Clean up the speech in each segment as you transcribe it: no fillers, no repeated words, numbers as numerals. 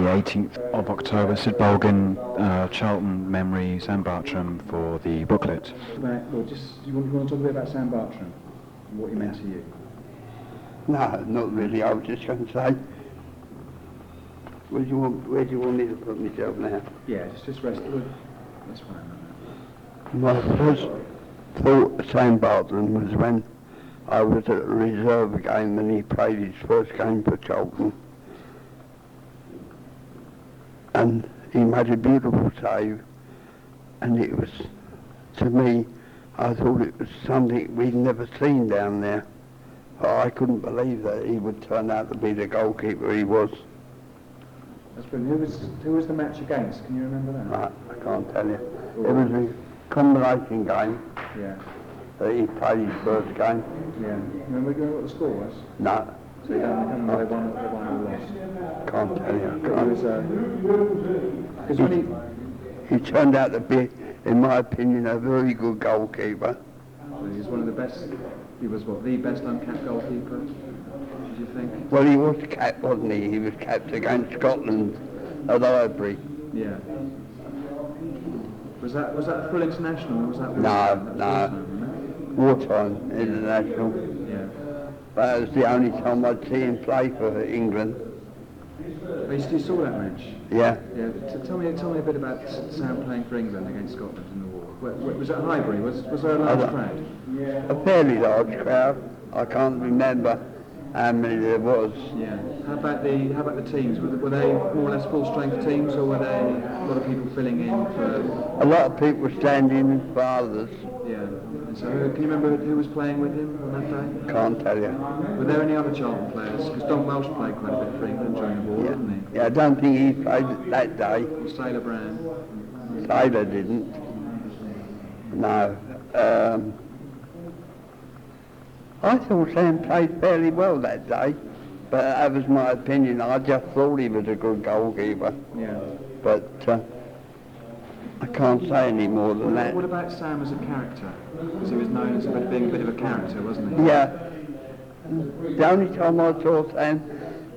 18th of October, Sid Bulgin, Charlton Memory, Sam Bartram for the booklet. Well, just, you want to talk a bit about Sam Bartram and what he meant to you? No, not really. I was just going to say, where do you want me to put myself now? Yeah, just rest. That's fine. My first thought of Sam Bartram was when I was at a reserve game and he played his first game for Charlton. And he made a beautiful save, and it was, to me, I thought it was something we'd never seen down there. I couldn't believe that he would turn out to be the goalkeeper he was. That's brilliant. Who was the match against? Can you remember that? Right, I can't tell you. It was a combination game. Yeah. That he played his first game. Yeah. Remember what the score was? No. So you don't know they won or lost? Can't tell you. Because when he turned out to be, in my opinion, a very good goalkeeper. He's one of the best. He was what, the best uncapped goalkeeper? Do you think? Well, he was capped, wasn't he? He was capped against Scotland at Highbury. Yeah. Was that a full international? Or was that No. Wartime international. Yeah. That was the only time I'd see him play for England. Oh, you saw that match? Yeah. Yeah. Tell me a bit about Sam playing for England against Scotland in the war. Was it Highbury? Was there a large crowd? A fairly large crowd. I can't remember how many there was. Yeah. How about the teams? Were they more or less full strength teams, or were they a lot of people filling in for? A lot of people were standing in for others. Yeah. And so, can you remember who was playing with him on that day? Can't tell you. Were there any other Charlton players? Because Don Welsh played quite a bit for England during the war, didn't he? Yeah, I don't think he played that day. Or Sailor Brown. Sailor didn't. No. I thought Sam played fairly well that day, but that was my opinion. I just thought he was a good goalkeeper. Yeah. But I can't say any more than that. What about Sam as a character? Because he was known as being a bit of a character, wasn't he? Yeah. The only time I saw Sam,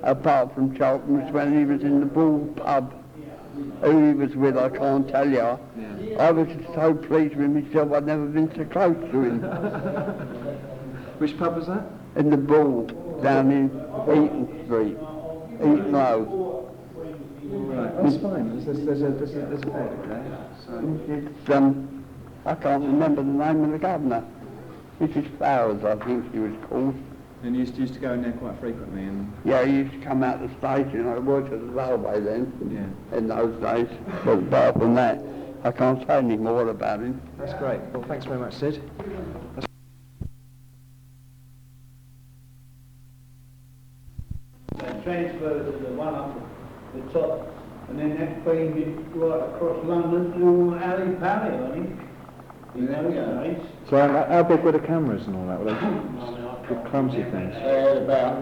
apart from Charlton, was when he was in the Bull pub. Who he was with, I can't tell you. Yeah. I was so pleased with myself, I'd never been so close to him. Which pub was that? In the Bull, down in Eaton Street, Eaton Road. Right, that's fine. There's a bed, okay? So. It's, I can't remember the name of the governor. Mrs. Flowers, I think she was called. And you used to go in there quite frequently, and yeah, he used to come out the station. I worked at the railway then, in those days. But apart from that, I can't say any more about him. That's great. Well, thanks very much, Sid. They transferred to the one up the top, and then that beamed it right across London to Alley Pally, I think. In those days. So how big were the cameras and all that? Were they big clumsy things? They had about,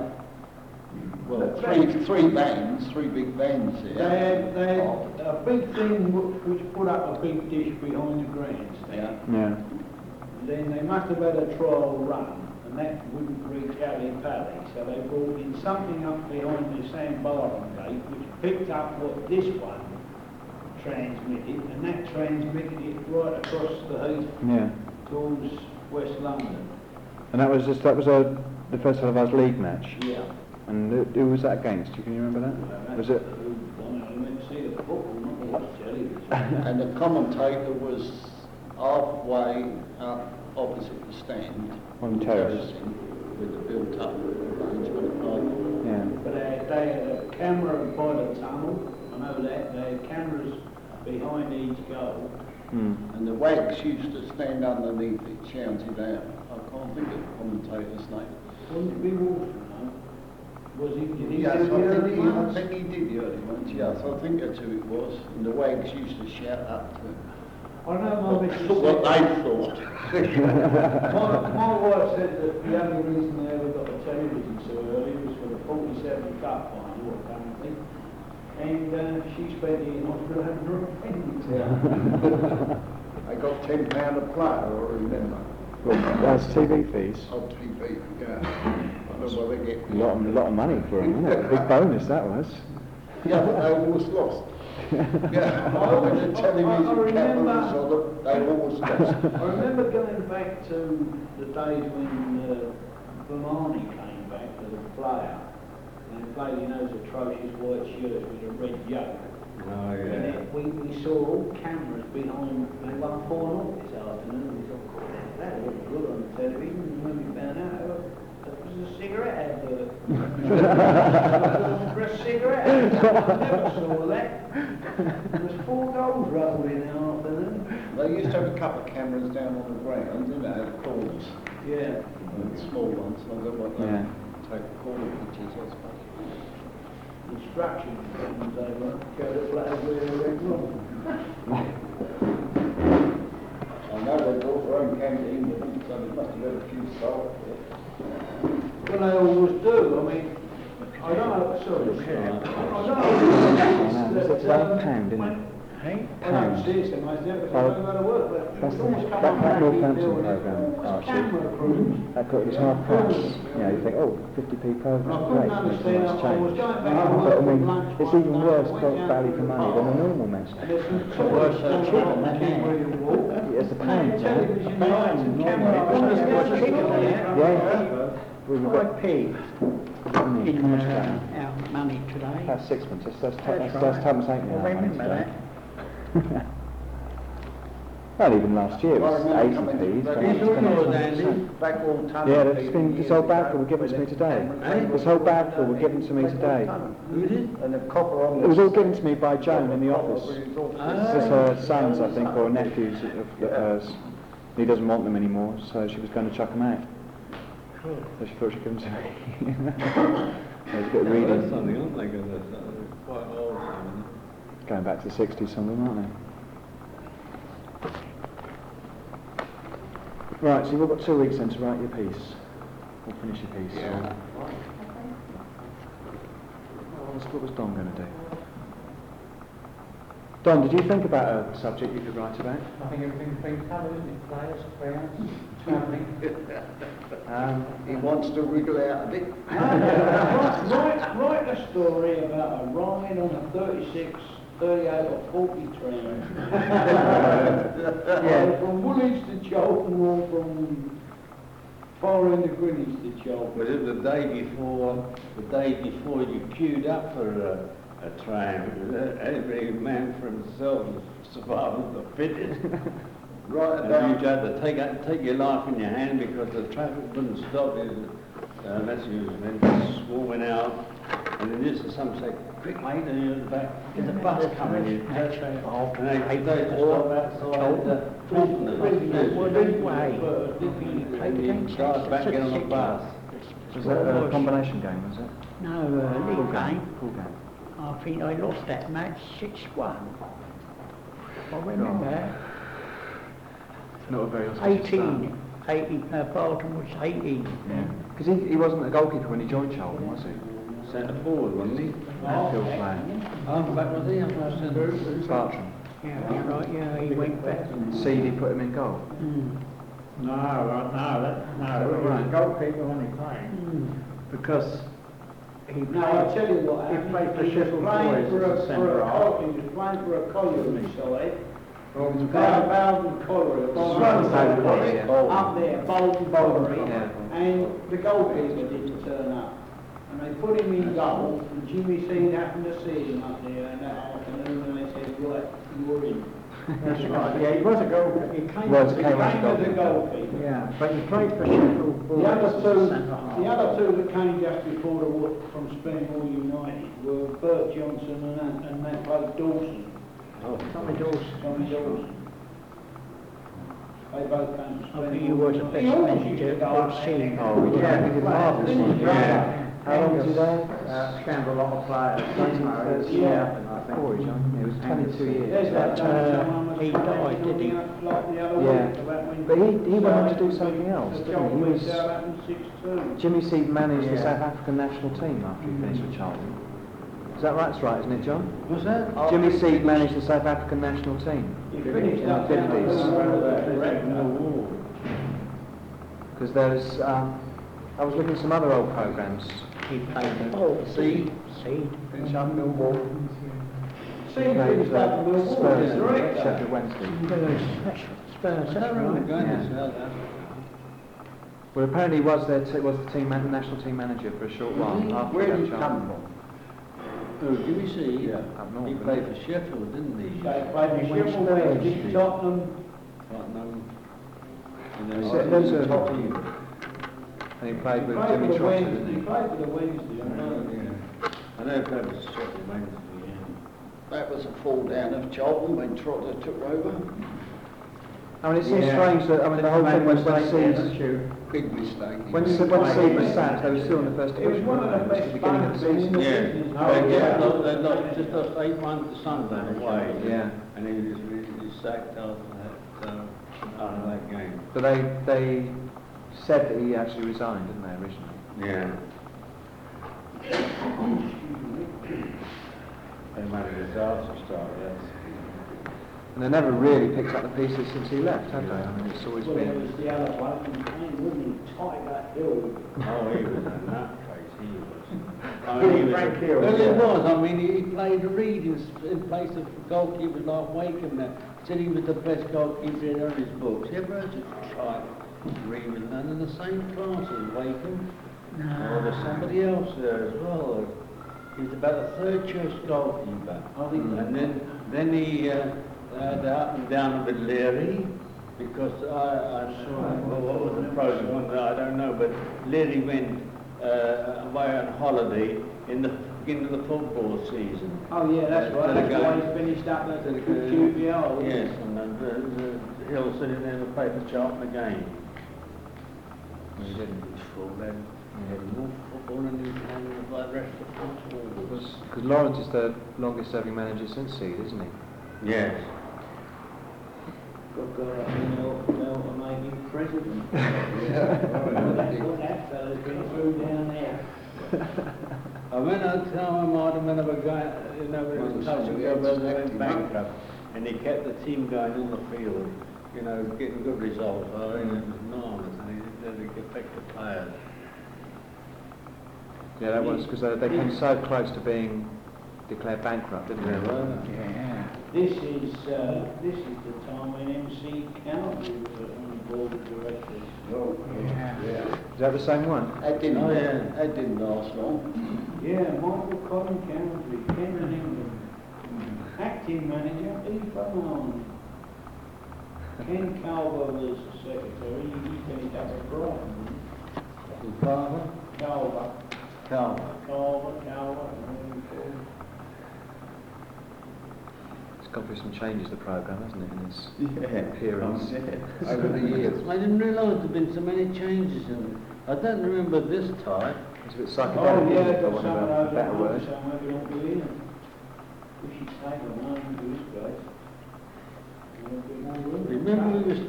three big vans here. They had a big thing which put up a big dish behind the grandstand. Yeah. Then they must have had a trial run, and that wouldn't reach Alley Pally, so they brought in something up behind the Sam Bartram gate which picked up what this one transmitted, and that transmitted it right across the heath towards West London. And that was the first televised league match? Yeah. And who was that against? Can you remember that? Was it? I went to see the football, not watch television. And the commentator was halfway up opposite the stand. On the terrace. With the built-up arrangement. Yeah. But they had a camera by the tunnel, I know that. They had cameras behind each goal. And the wags used to stand underneath it, shouting out. I can't think of the commentator's name. Wouldn't it be Wolfman, no? Was he, did he Yes, do the early I ones? think he did the early ones, yes. I think that's who it was. And the wags used to shout up to I know my missus what said, they thought. my wife said that the only reason they ever got the television so early was for the 47 Cup final, apparently. And she spent it in hospital having her appendix out. I got £10 a player, I remember. Well, that's TV fees. On TV, yeah. I know what they get. A lot of money for them, wasn't it? A big bonus that was. Yeah, but they always lost. Yeah, when the television cameras on them, they always lost. I remember going back to the days when Vermani came back to the player and they played in those atrocious white shirts with a red yoke. Oh, And we saw all cameras behind. They won 4-0 this afternoon. We thought, God, that looked good on the television. And when we found out, it was a cigarette advert. For a cigarette advert. I never saw that. There was 4 goals rolled in the afternoon. They used to have a couple of cameras down on the ground, didn't they, at the corners, Yeah. small ones, I don't know what they Yeah. take corner pictures, I suppose. Instructions comes over. Go to players where they went wrong. I know they brought their own canteen with them, so they must have had a few staff there. Well, they always do. I mean, I don't know. Sorry. I Is it £12, isn't it? Hey? I don't see it so much there because I don't go to work, but That's it's always come that on back Northampton building. programme, What's Archie. camera crews? That got its half price. You know, you think, oh, 50p And I programme, couldn't great, it's understand. nice I was change. going back to But work I mean, for lunch it's one even day, worse I went down value to for the money than a park, normal mess. and there's some toilets down the king where you walk. It's the pound, yeah. Television lights and camera. Yeah. Well, you've got Our money today. that's sixpence. That's right. Thomas ain't I remember that. Well, even last year it was I remember 80p. coming so to- it's gone up to 20%. Backwall tunnel. Yeah, this whole bagful were given to me today. This whole bagful were given to me today. Who did? And the copper on It was all given to me by Joan in the office. It's her sons, I think, or nephews of hers. He doesn't want them anymore, so she was going to chuck them out. So she thought she'd give them to me. There's a bit of That's reading. something, aren't they? Because they're quite old. Going back to the 60s, some of them, aren't they? Right, so you've all got 2 weeks then to write your piece. Or finish your piece. Yeah. What was Don going to do? Don, did you think about a subject you could write about? I think everything's been covered, isn't it? Players, crowds, travelling. He wants to wriggle out of it. Write a story about a ride on a 36, 38 or 40 train. From Woolwich to Cheltenham or from far end of Greenwich to Cheltenham. Was it the day before you queued up for a train? Every man for himself, survival the fittest. Right And about you had to take your life in your hand because the traffic wouldn't stop you unless you went swarming out. And then this is some say, quick mate, and you're at the back, there's a bus coming in. And they just stop outside the guys back in on the bus. Was that a combination game, was it? No, league game. Full game. I think they lost that match 6-1. I remember that. Not a very auspicious start. 18, Bolton was 18. Yeah. Because he wasn't a goalkeeper when he joined Charlton, was he? Centre forward, wasn't he? Outfield player. Back was he? I thought centre. Bartram. Yeah, right, yeah, he went back. Seedy put him in goal. No, he was a goalkeeper when he played. Because he No, I'll tell you what he happened. played for He was Sheffield playing Boys for as a centre-half. he was playing for a colliery side. Bolton Bowden Colliery. Bowden Colliery, yeah. Up there, Bolton Colliery. Yeah. And the goalkeeper didn't turn up. And they put him in goal, and Jimmy Seed happened to see him up there and that afternoon, and they said, right, you're in. That's right, yeah, he was a goalkeeper. He came Was, as came a as a goalkeeper. Yeah, but he played for Sheffield Boys The other as a two, centre-half. the other two that came just before the war from Springmore United were Bert Johnson and that bloke Dawson. Tommy Dawson. Tommy Dawson. They both came from I Springmore. think he was the best He always manager used to go I've up seen. there. Oh, he did marvellous, wasn't he? Yeah. How long was he there? Scanned a lot of players. Yeah. Before he joined. It was 22 years. There's that someone was he died, didn't he? Like the other Yeah. week about when But he went on to do something else, didn't he? He was... Jimmy Seed managed the Yeah. South African national team after he finished with Charlton. Is that right? That's right, isn't it, John? What's that? Jimmy Seed managed the South African national team. He finished In up the down 50s. Because there's... I was looking at some other old programmes He played the Seed. Seed. Finish up Millwall. See, Played it's like the Millwall, Spurs, isn't it? Sheffield Wednesday. Spurs, I that's don't remember right. going Yeah. to South Africa. Well, apparently he was the national team manager for a short while. After Where that did he chance. come from? Oh, Jimmy Seed? Yeah, up north, He isn't played it? for Sheffield, didn't he? They played the Sheffield Wednesday, Tottenham. Tottenham. And So then those are- Tottenham. And he played with He Jimmy played for the Trotter, Wednesday, didn't he he? played for the Wednesday, I know. I know he played for Sheffield Wednesday, yeah. That was a fall down of Charlton when Trotter took over. I mean, it seems Yeah. strange that, I mean, the whole thing when Seed Big mistake. when Seed was sacked, they were still in the first It was division, one of weren't the they? It was best the beginning of the fans in season. the Yeah, business. they just lost 8-1 to Sunderland away. Yeah. And he was really sacked after that game. But they said that he actually resigned, didn't they, originally? Yeah. They made a disaster start, yes. And they never really picked up the pieces since he left, have they? I mean, it's always Well, there been. was the other one, wasn't he? Tiger Hill. Oh, he was a nutcase, he was. I mean, he was Frank Hill, well, he yeah. was. I mean, he played Reed in place of goalkeepers like Wakeham there. Said he was the best goalkeeper in his books. You ever heard of like Reed was none in the same class as Wakeham? Or there's somebody else there as well. He was about the third choice goalkeeper. And then he had up and down with Leary, because I well, what was the program? I don't know, but Leary went away on holiday in the beginning of the football season. Oh yeah, that's right, that's why he finished up at the QPR. Yes, and the Hill said he never played for Charlton again. He didn't. Then he had more football than he had like the rest of the football. Because Lawrence is the longest serving manager since Seed, isn't he? Yes. Got to make him president. That fella's been through down there. I went out to tell my mother when I was going, you know, when it was touch and go, but they went bankrupt, and he kept the team going on the field, you know, getting good results. I mean, it was enormous, and he didn't affect the players. Yeah, that was because they came so close to being declared bankrupt, didn't they? Yeah. This is the time when MC County was on the board of directors. Is that the same one? That didn't, Oh, yeah. that didn't last long. Yeah, Michael Colin County, Cameron England, acting manager, Eva Long. Ken Calver was the secretary, he finished up at Brighton. His father? Calver. Calver. It's gone through some changes, the programme, hasn't it, in its Yeah. appearance? Over the years. I didn't realise there'd been so many changes in it. I don't remember this type. It's a bit Oh psychedelic, yeah, for got want some of of a those better word. some maybe don't be in. We should take them home to this place. Remember we was,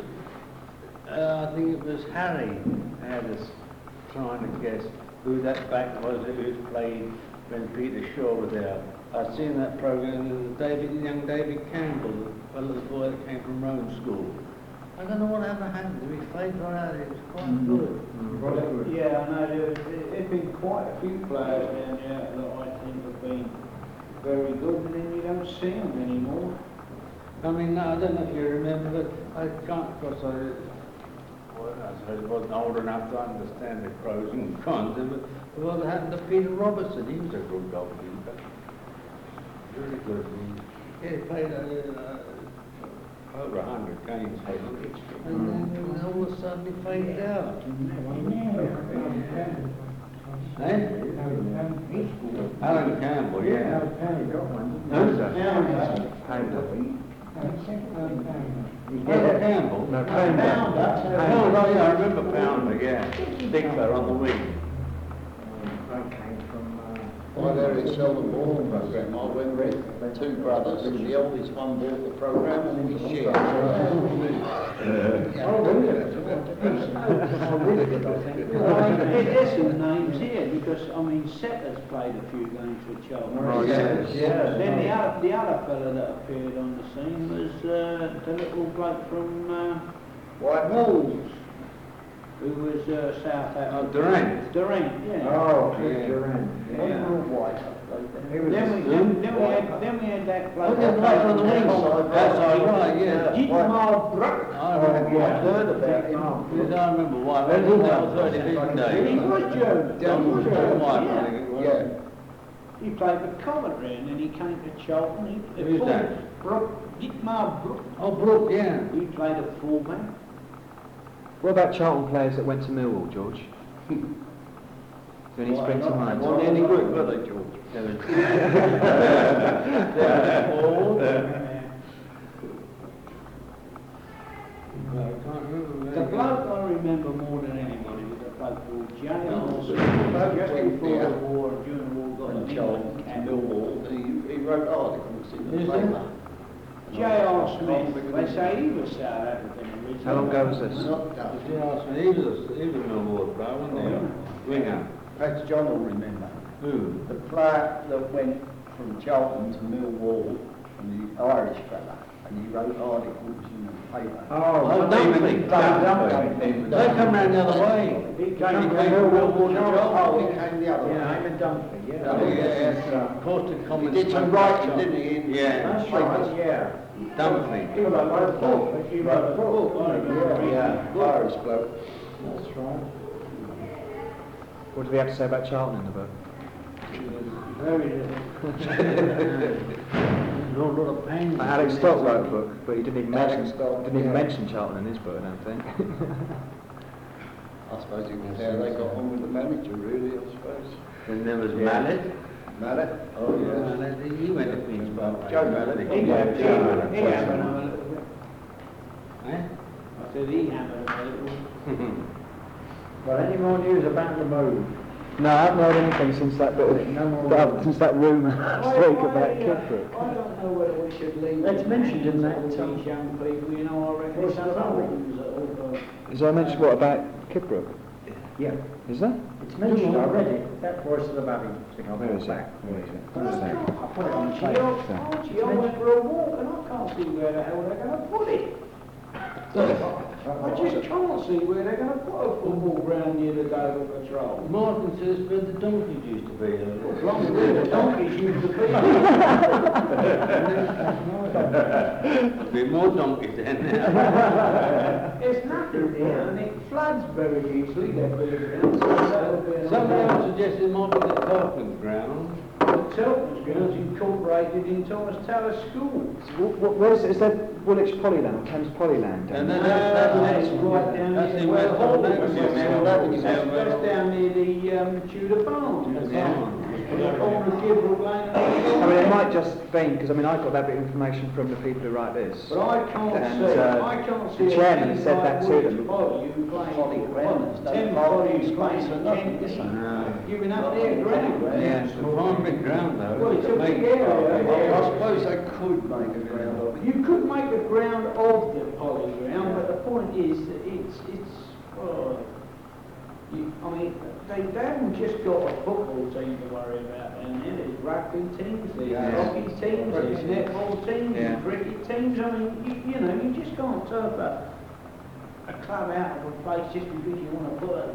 I think it was Harry had us trying to guess who that back was who played when Peter Shaw was out. I'd seen that programme with young David Campbell, the little boy that came from Rome School. I don't know what ever happened to him. He played right out, it was quite good. Yeah, I know, there's been quite a few players down there that I think have been very good, and then you don't see them anymore. I mean, I don't know if you remember, but I can't, because I suppose I wasn't old enough to understand the pros and cons of it. But what happened to Peter Robertson? He was a good goalkeeper. Really good. He played over 100 games, and then all of a sudden he faded out. Eh? Alan Campbell, yeah. Who's that? Pounder. Alan Campbell? No, Pounder. Pounder, oh yeah, I remember Pounder, yeah. Big fella on the wing. By there it's seldom bought the programme. I went with two brothers, and the oldest one bought the programme and he shared. There's some names here, because, I mean, Setter's played a few games for Charlton. Oh, yes. Yeah. Then the other fella that appeared on the scene was the little bloke from Wolves. who was South Africa. Durant. Durant, yeah. Oh, Yeah. Durant. Yeah. He was Then we had that bloke. Oh, yeah, right on the wing. Outside, right, yeah. Jitmal Brook. I remember yeah. why. Heard about him. Yes, I remember why. That was 30 Division Day. He was German. John White, I think it was. Yeah. He played for Coventry and then he came to Charlton. Who's that? Brook, Jitmal Brook. Oh, Brooke, yeah. He played a fullback. What about Charlton players that went to Millwall, George? Do any spring to mind? Wasn't any good, were they, George? There was The bloke I remember more than anybody was a bloke called J.R. Smith. Just before the war, during the war, got And an Charlton England to cap. Millwall, he wrote articles in the Who's paper. J.R. Smith, they say he was South African originally. How long ago was this? Not that. he was a Millwall player, wasn't he? Winger. Perhaps John will remember. Who? The player that went from Charlton to Millwall, from the Irish fella, and he wrote articles in the paper. Oh, Dunkley. Dunkley. They come round the other way. He He came came from from Millwall Millwall to to Charlton. Oh, he came the other way. Yeah, I'm in Dunkley, yeah. Oh, yeah. Posted He comments. did some writing, didn't he? in Yeah. That's papers? right, yeah. Dunkley. He wrote a book. He wrote a book. Yeah, Irish bloke. That's right. What did he have to say about Charlton in the book? Very little. No, lot of pain. Alex Stott wrote a book, but he didn't even Alex mention Stott, didn't even yeah. mention Charlton in his book, I don't think. I suppose it was how they got on with the manager, really, I suppose. And there was Mallet. Mallet? Oh, yeah. Mallet, he went to Queen's Park. Joe Mallet. He hammered him a little bit. Eh? I said he hammered him a little. Well, any more news about the move? No, I haven't heard anything since that bit of, No more since that rumour last week about Kidbrook. I don't know whether we should leave. It's mentioned in that, all these young people, you know, I reckon What's some the of matter? them that all Is there mentioned what about Kidbrook? Yeah, Is there? it's mentioned, I read it, that voice of the baby thing. I'll Where go is back. that? Where is it? But Where is that? I put it on the tape. Archie, I went for a walk and I can't see where the hell they're going to put it. I just can't see where they're going to put a football ground near the Dover Patrol. Martin says where the donkeys used to be. Long as where the donkeys used to be. There'll be more donkeys then now. There's nothing there and it floods very easily, that bit of ground. So that'll be Somebody another- else suggested it might be the Tarpon ground. The Telford's ground's incorporated in Thomas Tower School. Where is it? Is that Woolwich Polyland or Thames Polyland? And then That's right down that's near in where West Hall London. was. That's down near the Tudor Farm. The corner of Gilbert Lane and I mean, it might just been because I mean I got that bit of information from the people who write this. But I can't And, see, uh, I can't see. the chairman has said that to them. Polly ground, there's no 10 polly bodies space playing or nothing, is there? No. giving up their ground. Yeah, it's a fine big ground though. Well, it's a big Make- area. I suppose they could make a ground of it. You could make a ground of the poly ground, but the point is that I mean, they haven't just got a football team to worry about down there. There's rugby teams, there's hockey teams, there's netball teams, Yeah. there's cricket teams. I mean, you know, you just can't turf a club out of a place just because you want to put a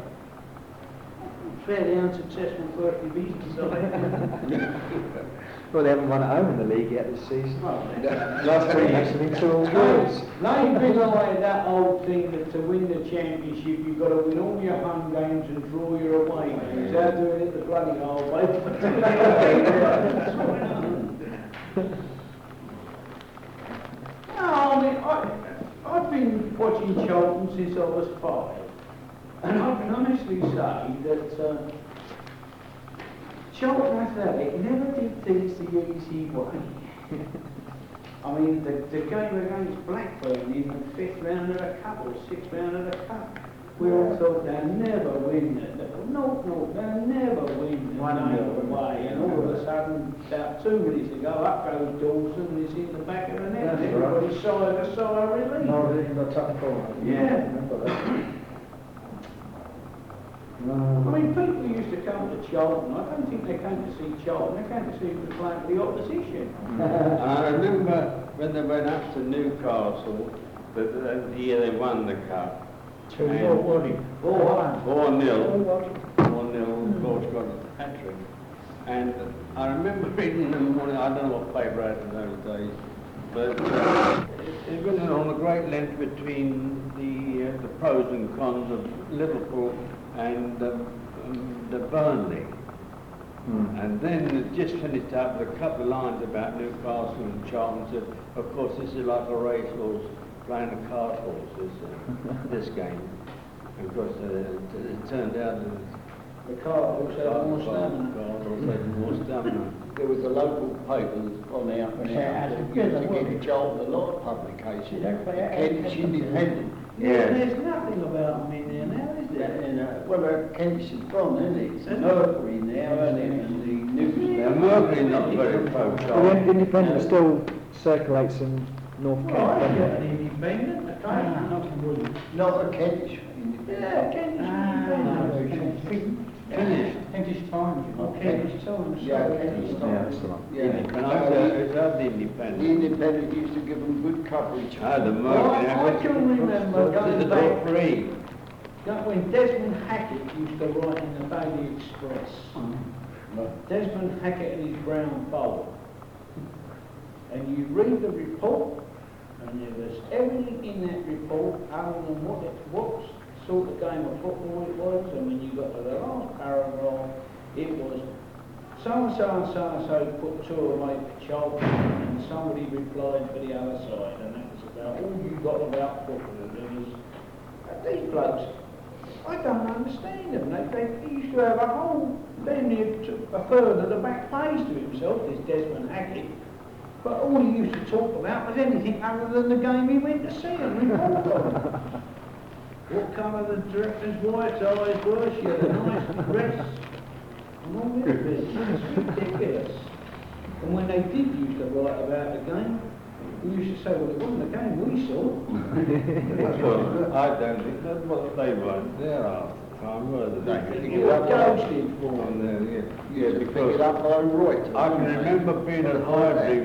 fairly unsuccessful first division side. Well, they haven't won at home in the league yet this season. Well, Last week actually 2 all goals. They've been like that old thing that to win the championship you've got to win all your home games and draw your away games. They're doing it the bloody old way. No, I mean, I've been watching Charlton since I was 5, and I can honestly say that Charlton Athletic never did things the easy way. I mean, the game against Blackburn in the 5th round of the Cup or 6th round of the Cup, we all thought they'll never win it. No, they'll never win the game away. And all of a sudden, about 2 minutes ago, up goes Dawson and it's in the back of the net. That's And right. everybody sighed a sigh of relief. No, they got top corner. Yeah. Remember that. I mean, people used to come to Charlton. I don't think they came to see Charlton. They came to see who was playing for the opposition. I remember when they went up to Newcastle, the year they won the cup, 2-0, wasn't it? 4-1. 4-0. 4-0, of course, got a hat-trick. And I remember reading in the morning, I don't know what paper I had in those days, but it went on a great length between the pros and cons of Liverpool and the Burnley. And then it just finished up with a couple of lines about Newcastle and Charlton. Said, of course, this is like a racehorse playing a cart horse, this game. And of course, it turned out that The car also had more stamina. There was a local paper that's gone out and Yeah, out it's that good, used to wasn't give it? Charlton a lot of publication. Yeah, The Kentish Independent. Yeah, there's nothing about them in there now, is there? Well, Kentish is gone, isn't it? It's Mercury now, isn't it? And the news now, now. Mercury's not very pro-Charlton. The Independent still circulates in North Well, I Kent. get an independent, okay, nothing wrong. Not a Kentish Yeah, Independent. Kentish Kentish Times. Kentish Times. Yeah, Kentish Yeah, Times. that's the one. Yeah. And I said, it's the The Independent. Independent used to give them good coverage. Ah, the Well, Mercury. I can remember going the back- top three. When Desmond Hackett used to write in the Daily Express, Desmond Hackett and his brown bowl, and you read the report, and there was everything in that report other than what sort of game of football it was, and when you got to the last paragraph, it was so-and-so and so-and-so put two away for Charlton, and somebody replied for the other side, and that was about all you got about football. There was, these blokes, I don't understand them. They used to have a whole, damn near a third of the back page to himself, this Desmond Hackett. But all he used to talk about was anything other than the game he went to see and report on. What colour the director's white eyes were, she had a nice dress, and all this business. It's ridiculous. And when they did used to write about the game, we used to say, well, it wasn't the game we saw. Well, I don't think that's what they weren't there half the time, were they? It was ghosted for them. On there, yeah. Yeah, we pick it up by Reuters. I can remember being at Highbury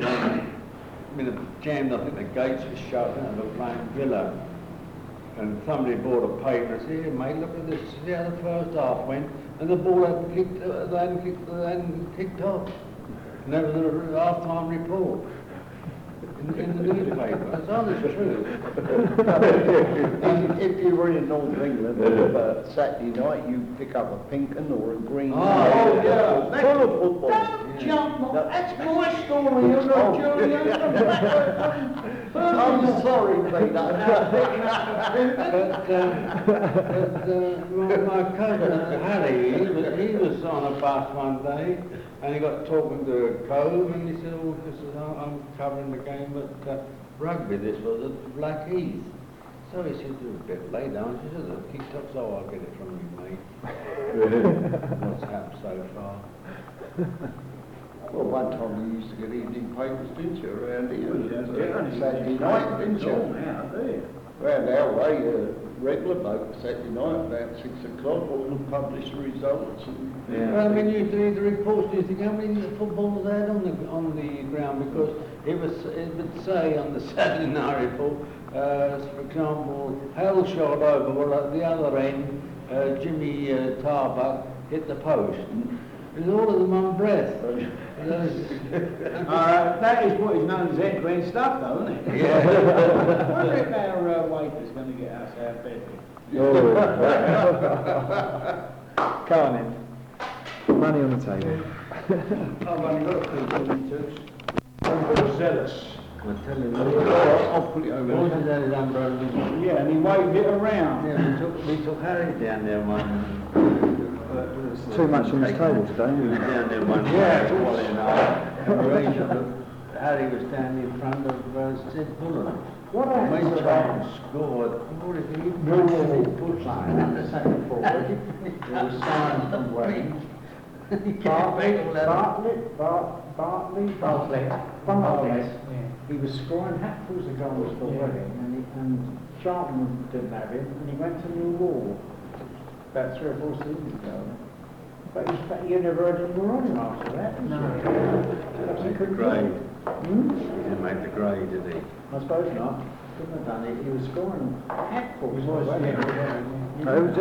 when it jammed, I think the gates were shut and they were playing Villa. And somebody bought a paper and said, here mate, look at this, see how the first half went, and the ball hadn't kicked off. And that was a half-time report in the newspaper. That's honest truth. If you were in North England Saturday night, you pick up a pink un or a green. Oh, yeah. Full of football. Don't jump, that's my story, you're not Julian. I'm sorry, Peter. My cousin Harry, he was on a bus one day, and he got talking to a cove, and he said, "Oh, this is, I'm covering the game at rugby. This was at Blackheath." So he said, "You're a bit late, aren't you?" He said, "I've kicked up, so I'll get it from you, mate." What's happened so far? Well, one time you used to get evening papers, didn't you, around here? Yeah, Saturday night, didn't you? Round our way, regular bloke, Saturday night, about 6 o'clock, all the published results. And Well, I mean, you read the reports, do you think how many footballers they had on the ground? Because it would say on the Saturday night report, for example, Hale shot over, well, at the other end, Jimmy Tarbuck hit the post. It was all of them on breath. That is what is known as head-to-head stuff, though, isn't it? Yeah. I wonder if our waiter's going to get us out of bed. Come on in. Money on the table. I've only got two tubes. I'm very zealous. I tell you, I'll put it over. What was that his umbrella? Yeah, and he waved it around. Yeah, we took Harry down there one. There's too much on this table We were today. down there one Yeah, day, Wally and I. Harry was standing in front of Sid Bullen. What When happened to Charlton that? scored, what if he Millwall playing at the second forward. There was signs from Wayne. Bartlett. He was scoring hatfuls of goals for Reading, and Charlton didn't have him, and he went to Millwall about 3 or 4 seasons ago. But you never heard any more on him after that, did you? He didn't make the grade. He didn't make the grade, did he? I suppose not. Couldn't have done it. He was scoring hatfuls. Who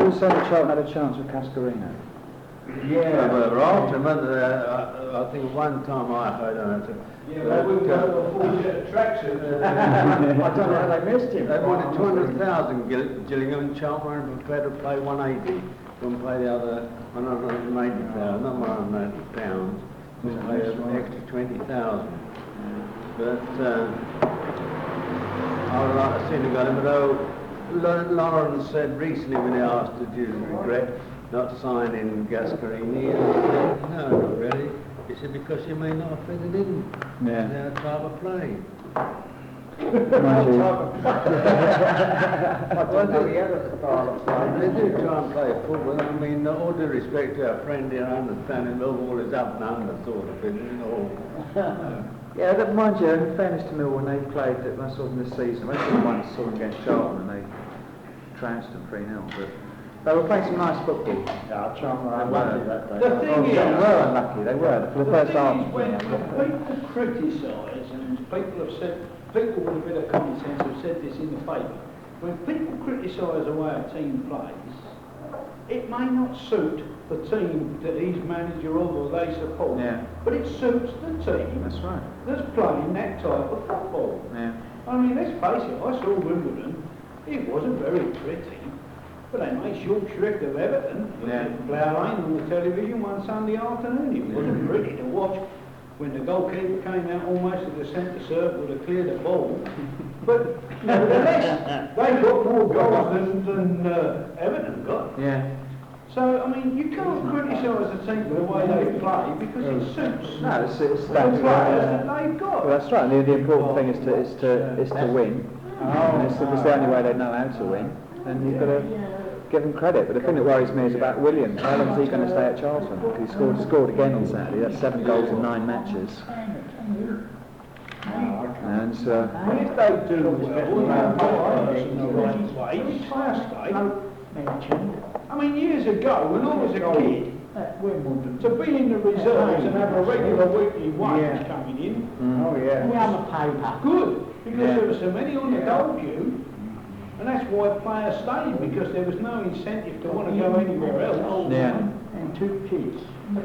was saying that Charlton had a chance with Cascarino? Yeah, but we're after him, I think one time I heard on it. Yeah, they wouldn't go to a full set of tracksuits. I don't know how they missed him. They wanted 200,000 Gillingham, and Charlton were prepared to play 180. Couldn't play the other 180,000, not 180 pounds. Couldn't play an extra 20,000. But I would like to see him go. But though Lauren said recently when they asked, did you regret not signing Gascarini? And he said, no, not really. He said, because you may not have fitted in their type of play. I don't know the other style of play. They do try and play football. I mean, all due respect to our friend here, I understand him, all is up and under sort of thing, you know. Yeah, but mind you, in fairness to Mill, when they played, I saw them this season, I actually once saw them against Charlton and they trounced them 3-0, but they were playing some nice football. Yeah, Charlton were unlucky that day. The thing is, They were unlucky, they were. For the first half. when people criticise, and people have said, people with a bit of common sense have said this in the paper, when people criticise the way a team plays, it may not suit the team that he's manager of or they support, but it suits the team That's right. that's playing that type of football. Yeah. I mean, let's face it, I saw Wimbledon, it wasn't very pretty, but they made short shrift of Everton. Flower Lane on the television one Sunday afternoon. It wasn't pretty to watch when the goalkeeper came out almost at the centre circle to clear the ball. But nevertheless, they got more goals than Everton got. Yeah. So, I mean, you can't criticise a team for the way they play because it suits No, it's the players that they've got. Well, that's right. The important thing is to win. And it's the only way they know how to win. And you've got to give him credit. But the thing that worries me is about Williams. How long is he going to stay at Charlton? He scored again on Saturday. That's 7 goals in 9 matches. And If they do well, in the right way, it's stay. I mean, years ago, when I was a kid, to be in the reserves and have a regular weekly wage coming in, We have a paper. good, because there were so many on the goal queue, and that's why players stayed, because there was no incentive to want to go anywhere else. And 2 kids. And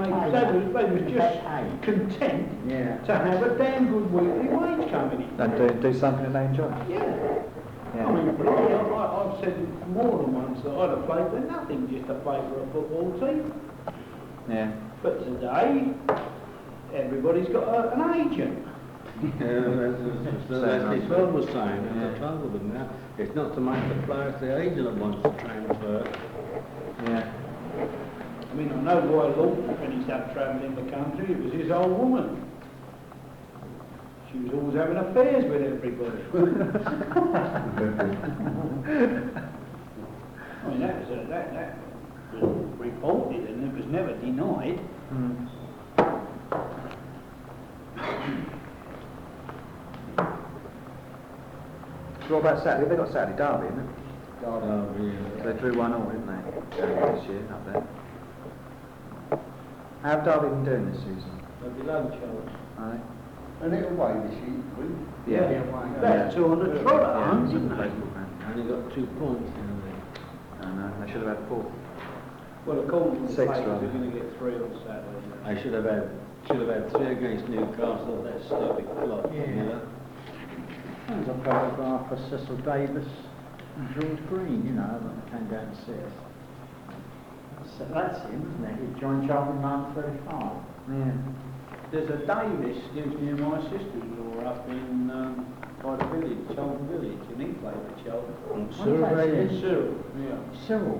they was just content to have a damn good weekly wage coming in. and do something that they enjoy. Yeah. I mean, I've said more than once that I'd have played for nothing just to play for a football team. Yeah. But today, everybody's got an agent. That's what Phil was saying, that's the trouble with them now. It's not to make the players the agent that wants to transfer. Yeah. I mean, I know why Lawton finished up travelling the country. It was his old woman. She was always having affairs with everybody. I mean, that was reported and it was never denied. So what about Saturday? They've got Saturday derby, isn't it? They drew 1-1, didn't they? This year, up there. How have Derby been doing this season? They'll be low chance. Right. And it'll away this year, Yeah. That's 200 trot at home, isn't it? Only got 2 points, I know, they should have had 4. Well, according to the 6 papers, rather. they're going to get 3 on Saturday. I should have had 3 against Newcastle, that stupid clock, you know. There's a photograph of Cecil Davis and George Green, you know, when they came down to see us. That's him, isn't it? He joined Charlton in 1935. Yeah. There's a Davis lives near my sister-in-law up in by the village, Charlton Village, and he played for Charlton. Cyril. Yeah. Cyril.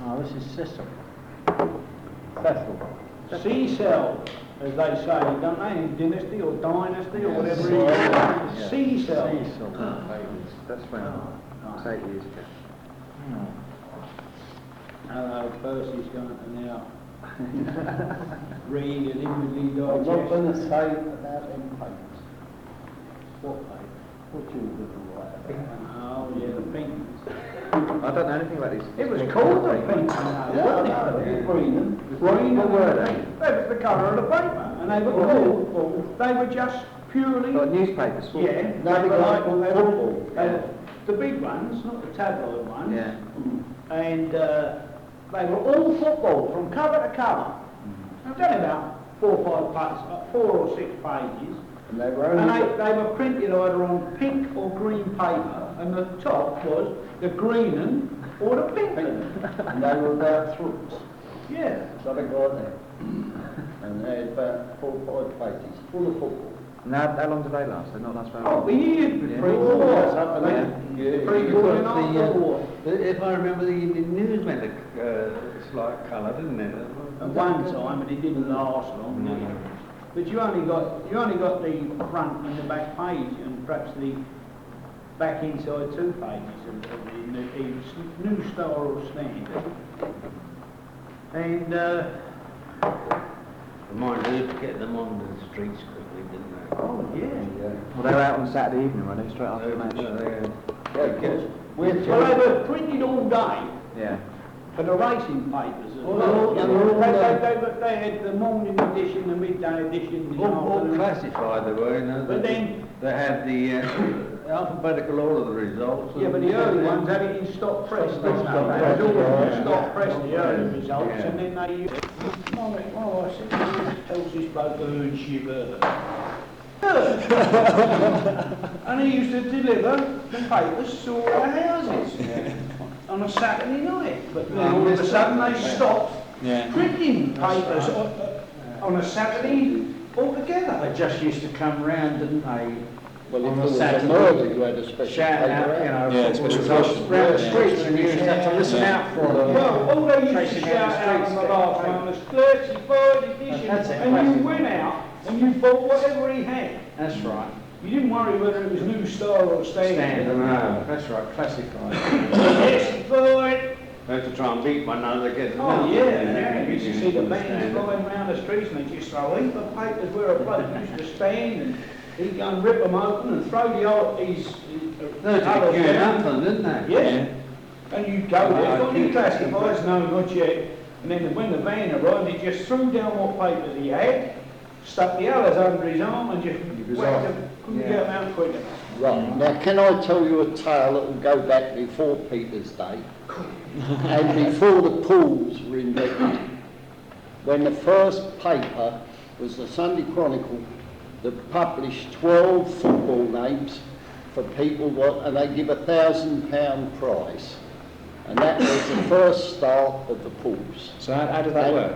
Oh, this is Cecil. C-cell, as they say, don't they? In dynasty or dynasty or whatever it is. C-cell. That's when, it's 8 years ago. Hello, Percy's going to now read and inwardly digest. I'm not going to say about them papers. What paper? What you would write. Oh, yeah, the pink. I don't know anything about these. It was called the pink. Green. Green, what were they? That was the colour of the paper. And they were called, they were just purely. Like newspapers, Yeah, Nothing like football. the big ones, not the tabloid ones. Yeah. And they were all football from cover to cover. I've done about 4 or 5 pages, 4 or 6 pages. And they were And only... they were printed either on pink or green paper, and the top was the green one or the pink one. And they were about throats. Yeah. So they got there. And they had about 4 or 5 pages full of football. And how long do they last? They not last very Oh, long. for years, Yeah. pre-war. Yeah. Pre-war and after the war. If I remember, the news went a slight colour, didn't it? At one time, and it didn't last long. No. But you only got the front and the back page, and perhaps the back inside 2 pages of the new Star or Standard. And Remind us to get them on the streets quickly, didn't they? oh yeah. Well, they were out on Saturday evening, were they? Straight after the match. Yeah, because we're Well, they were printed all day Yeah. for the racing papers as Well, well. they were all They had the morning edition, the midday edition, the All afternoon. classified they were, you know. But then, They had the alphabetical order of the results. yeah, but the early ones had it in stop press, didn't they? They Stop had press, all yeah. stop press, the early Yeah. results, Yeah. and then they used... Oh, I said, who tells this bloke to earn shiver? And he used to deliver the papers to all the houses on a Saturday night. But then all of a sudden they stopped printing papers on a Saturday altogether. They just used to come round, didn't they? Well, on if a there was a Saturday, murder, you had a special shouting out, paper you know, Yeah, football special results edition. round the Yeah. streets, and you used to have to listen out for them. Well, all they used to Tracing shout down the out on streets, the getting last paper. one was 34th edition, That's it, and you classic. went out and you bought whatever he had. That's right. You didn't worry whether it was New Star or Stand, Standard. No. that's right, classified. Yes, boy. They had to try and beat one another to get them Oh out. yeah. You used to see the bands flying around the streets and they just throw a heap of papers where a bloke used to stand and he'd go and rip them open and throw the old, his They had to colours be queuing down. up them, didn't they? Yeah. And you'd go there, got your classifieds, no, not yet. And then when the van arrived, he just threw down what papers he had, stuck the others under his arm and just whacked them, couldn't get them out quick enough. Right, now can I tell you a tale that will go back before Peter's day and before the pools were invented? When the first paper was the Sunday Chronicle that published 12 football names for people, and they give £1,000 prize. And that was the first start of the pools. So how did that And- work?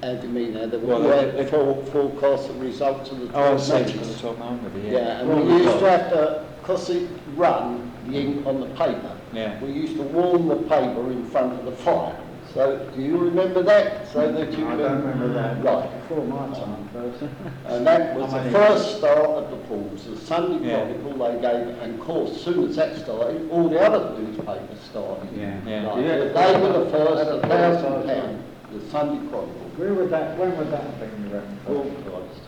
How do you mean now? There Well, were they- forecast the results of the 12 Oh, I see. matches. The top man with it, Yeah, and Well, we used to have to, because it run the ink on the paper, Yeah. we used to warm the paper in front of the fire. So, do you remember that? So that you I can... don't remember that. Right. Before my time, first. And that was the first start of the pools, the Sunday Yeah. Chronicle they gave, and of course, as soon as that started, all the other newspapers started. Yeah. Yeah. Like, Yeah. they were the first, £1,000, the Sunday Chronicle. When would that have been, you reckon? Oh, Christ.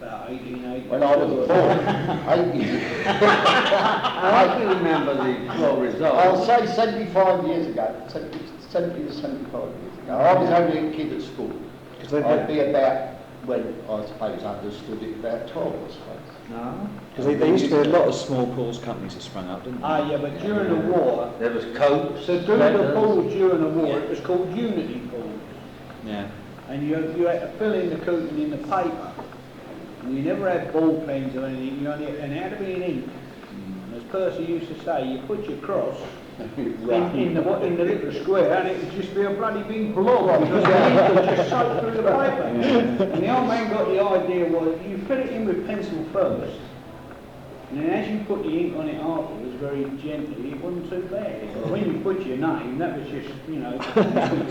About 1880. When I was born, 8 years. I can remember the I'll results. say 75 years ago, 70 to 75 years ago. I was only a kid at school. I'd be about, well, I suppose understood it about 12, I suppose. No. Because there used to be a lot of small pools companies that sprung up, didn't there? Ah, yeah, but during the war, There was Copes. so during the pools during the war, it was called Unity Pools. Yeah. And you had to fill in the coupon in the paper. And you never had ball pens or anything, you only, and it had to be in ink. And as Percy used to say, you put your cross in the little square and it would just be a bloody big blob because the ink would just soak through the paper. And the old man got the idea was you fill it in with pencil first, and then as you put the ink on it afterwards, very gently, it wasn't too bad. But when you put your name, that was just, you know,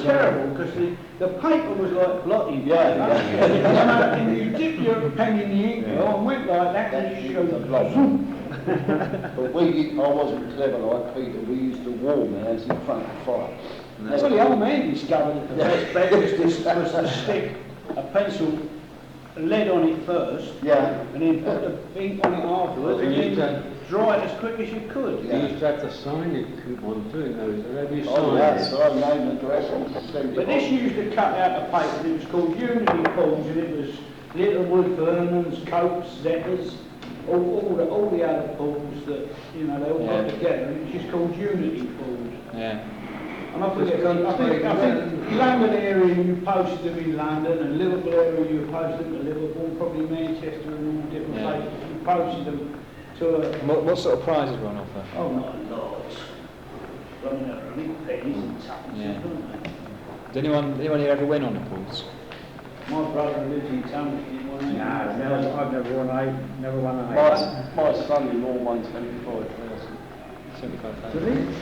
terrible because the paper was like blotting paper. And you dip your pen in the ink and went like that and you showed the blood. But I wasn't clever like Peter, we used to warm ours in front of the fire. That's what the old man discovered that the best bet was to stick a pencil lead on it first, Yeah. and then put the ink on it afterwards, and then dry it as quick as you could. You used to have to sign your coupon too, in those days. Have you Oh, signed yeah, it? so I name and address and send it But this used to cut out the paper, and it was called Unity Pools, and it was Littlewood, Vernon's, Copes, Zeppers, all the other pools that, you know, they all got together, and it's just called Unity Pools. Yeah. And I think London area you posted them in London, and Liverpool area you posted them to Liverpool, probably Manchester and all different places. You posted them to a... What sort of prizes were on offer? Oh, not a lot. Running out of pennies and tuppence, don't they? Did anyone here ever win on the pools? My brother lives in Tunbridge, didn't want to... I've never won an eight. My son-in-law won 75,000. 75,000.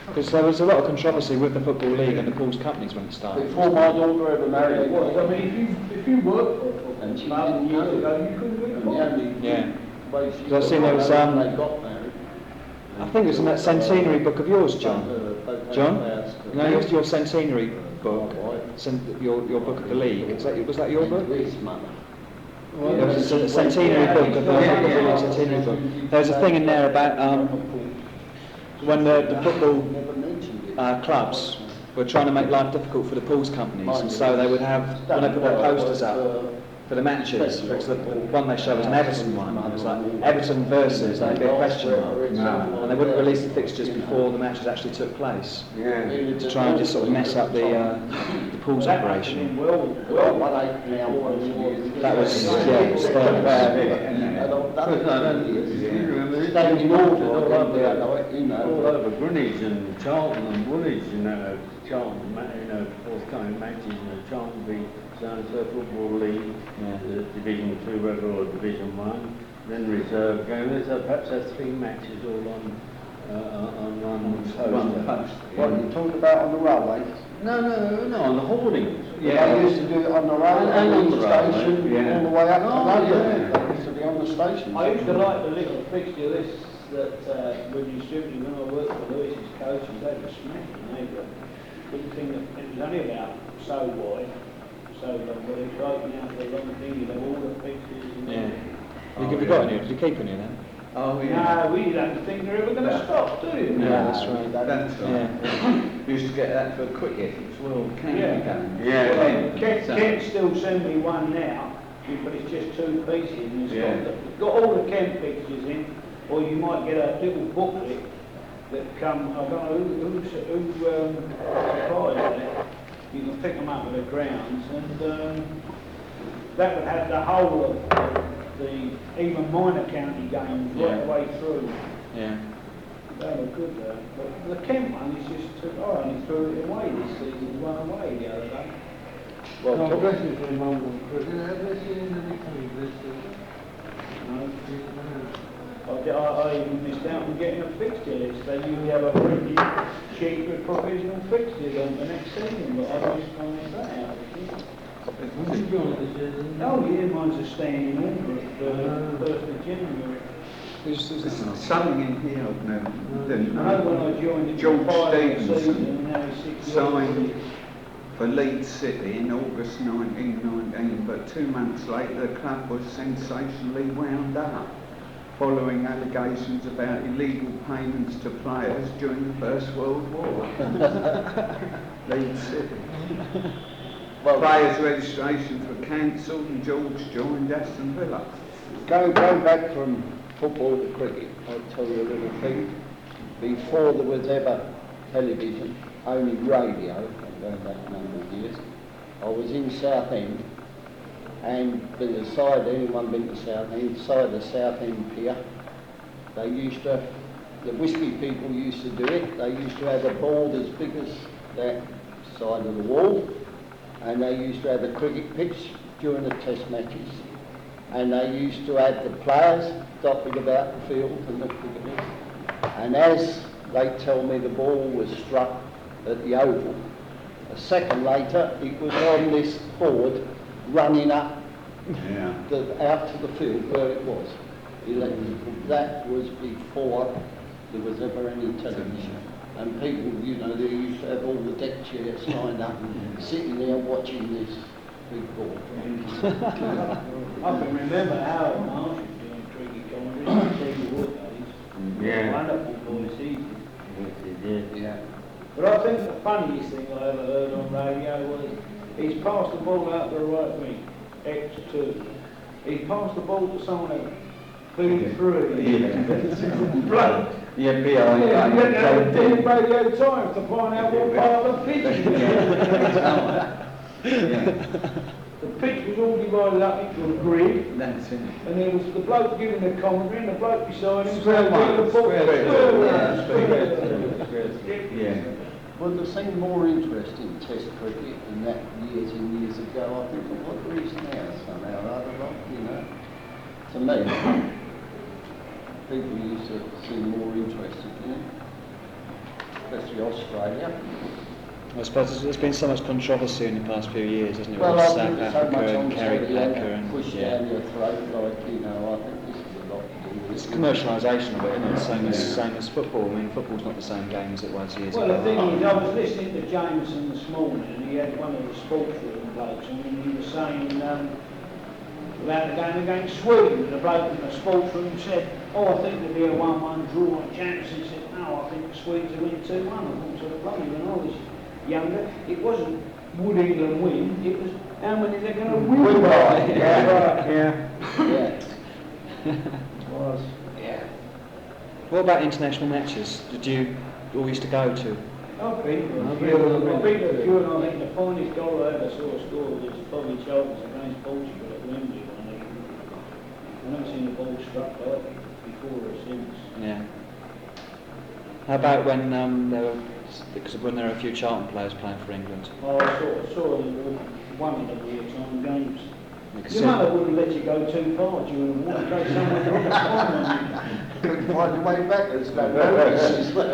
Because there was a lot of controversy with the Football League and the pools companies when it started. Before my daughter ever married, I mean, if you work for a football club years ago, you couldn't win. Yeah. Because I've seen there was, they got married. I think it was in that centenary book of yours, John. John? No, your centenary book, your book of the league. Was that your book? Well, there was a centenary book of the league, centenary book. There was a thing in there about when the football clubs were trying to make life difficult for the pools companies, and so they would have, when they put their posters up for the matches, because the one they showed was an Everton one, and it was like Everton versus, and there'd be a question mark, and they wouldn't release the fixtures before the matches actually took place, to try and just sort of mess up the pools operation. That was, all over Greenwich and Charlton and Woolwich, you know, Charlton, forthcoming matches, Charlton v so-and-so Football League, the Division 2 regular or Division 1, then reserve game. So perhaps there's 3 matches all on one post. What you talking about on the railway? No, on the hoardings. Yeah, they used to do it on the railway, and on the station, all the way up to London. They used to be on the station. I used to like the little fixture lists that when I worked for Lewis's coaches, they were smashing. They were good thing that it was only about so wide, so long, but it's broken out the long thing, you know, all the fixtures. Have you got any? Did you keep any of them? Oh yeah. No, we don't think they're ever going to stop, do you? Yeah, that's right. That's right. We used to get that for cricket. It was World County Games. Kent still send me one now, but it's just 2 pieces, and it's got all the Kent fixtures in, or you might get a little booklet that come, I don't know who supplies that. You can pick them up at the grounds, and that would have the whole of the even minor county games right the way through. Yeah. They were good though. But the Kent one is just I only threw it away this season, one away the other day. Well, have they seen anything this season? I even missed out on getting a fixture list. They usually have a printed sheet with provisional fixtures on the next season, but I just found that out. Oh yeah, mine's a standing order for 1st of January. There's something in here I've never done. I know when I joined the George season, Stevenson now he's 6 years signed for Leeds City in August 1919, but 2 months later the club was sensationally wound up following allegations about illegal payments to players during the First World War. Leeds City. Well, players' registrations were cancelled and George joined Aston Villa. Going back from football to cricket, I'll tell you a little thing. Before there was ever television, only radio, going back a number of years, I was in Southend, and anyone been to Southend, inside the Southend pier, they used to, the whiskey people used to do it, they used to have a board as big as that side of the wall, and they used to have a cricket pitch during the test matches, and they used to have the players dotting about the field and the cricketers, and as they tell me the ball was struck at the oval, a second later it was on this board running up out to the field where it was. That was before there was ever any television. And people, they used to have all the deck chairs lined up, sitting there watching this big ball. I can remember Howard Marshall doing cricket commentary in the Wood days. Wonderful voice, he did. Yeah. But I think the funniest thing I ever heard on radio was He's passed the ball out to the right wing, X2. He's passed the ball to someone else, B3. Bloke. Yeah, Yeah, you had to have a full radio time to find out what part of the pitch it was. The pitch was all divided up into a grid, That's it. and there was the bloke giving the commentary and the bloke beside him Square saying, one, "Get the ball." Yeah. Well, there seemed more interest in Test cricket than that years and years ago. I think of what there is now somehow or other, you know. To me, people used to seem more interested in it, especially Australia. I suppose there's been so much controversy in the past few years, hasn't it? Well, with I South think so Africa much and on Kerry telly Packer and push down your throat, like, you know, I think this is a lot to do with It's it. commercialisation of it, isn't it? Same as football. I mean, football's not the same game as it was years Well, ago. the thing is, I was listening to Jameson this morning, and he had one of the sports room blokes, and he was saying about the game against Sweden. The bloke in the sports room said, "Oh, I think there'll be a 1-1 draw." And Jameson said, "No, I think the Swedes will win 2-1." I thought to the bloke, when I was younger, it wasn't would England win, it was how many they're going to win by. Yeah. Was. Yeah. What about international matches? Did you all used to go to? I've been to a few, and I think the finest goal I ever saw scored was Bobby Charlton's against Portugal at Wembley. I've never seen the ball struck like it before or since. Yeah. How about when there were a few Charlton players playing for England? Oh, I saw one of the real-time games. You could Your see- mother wouldn't let you go too far during the war. Go somewhere else. Couldn't find your way back, there's no directions. Well,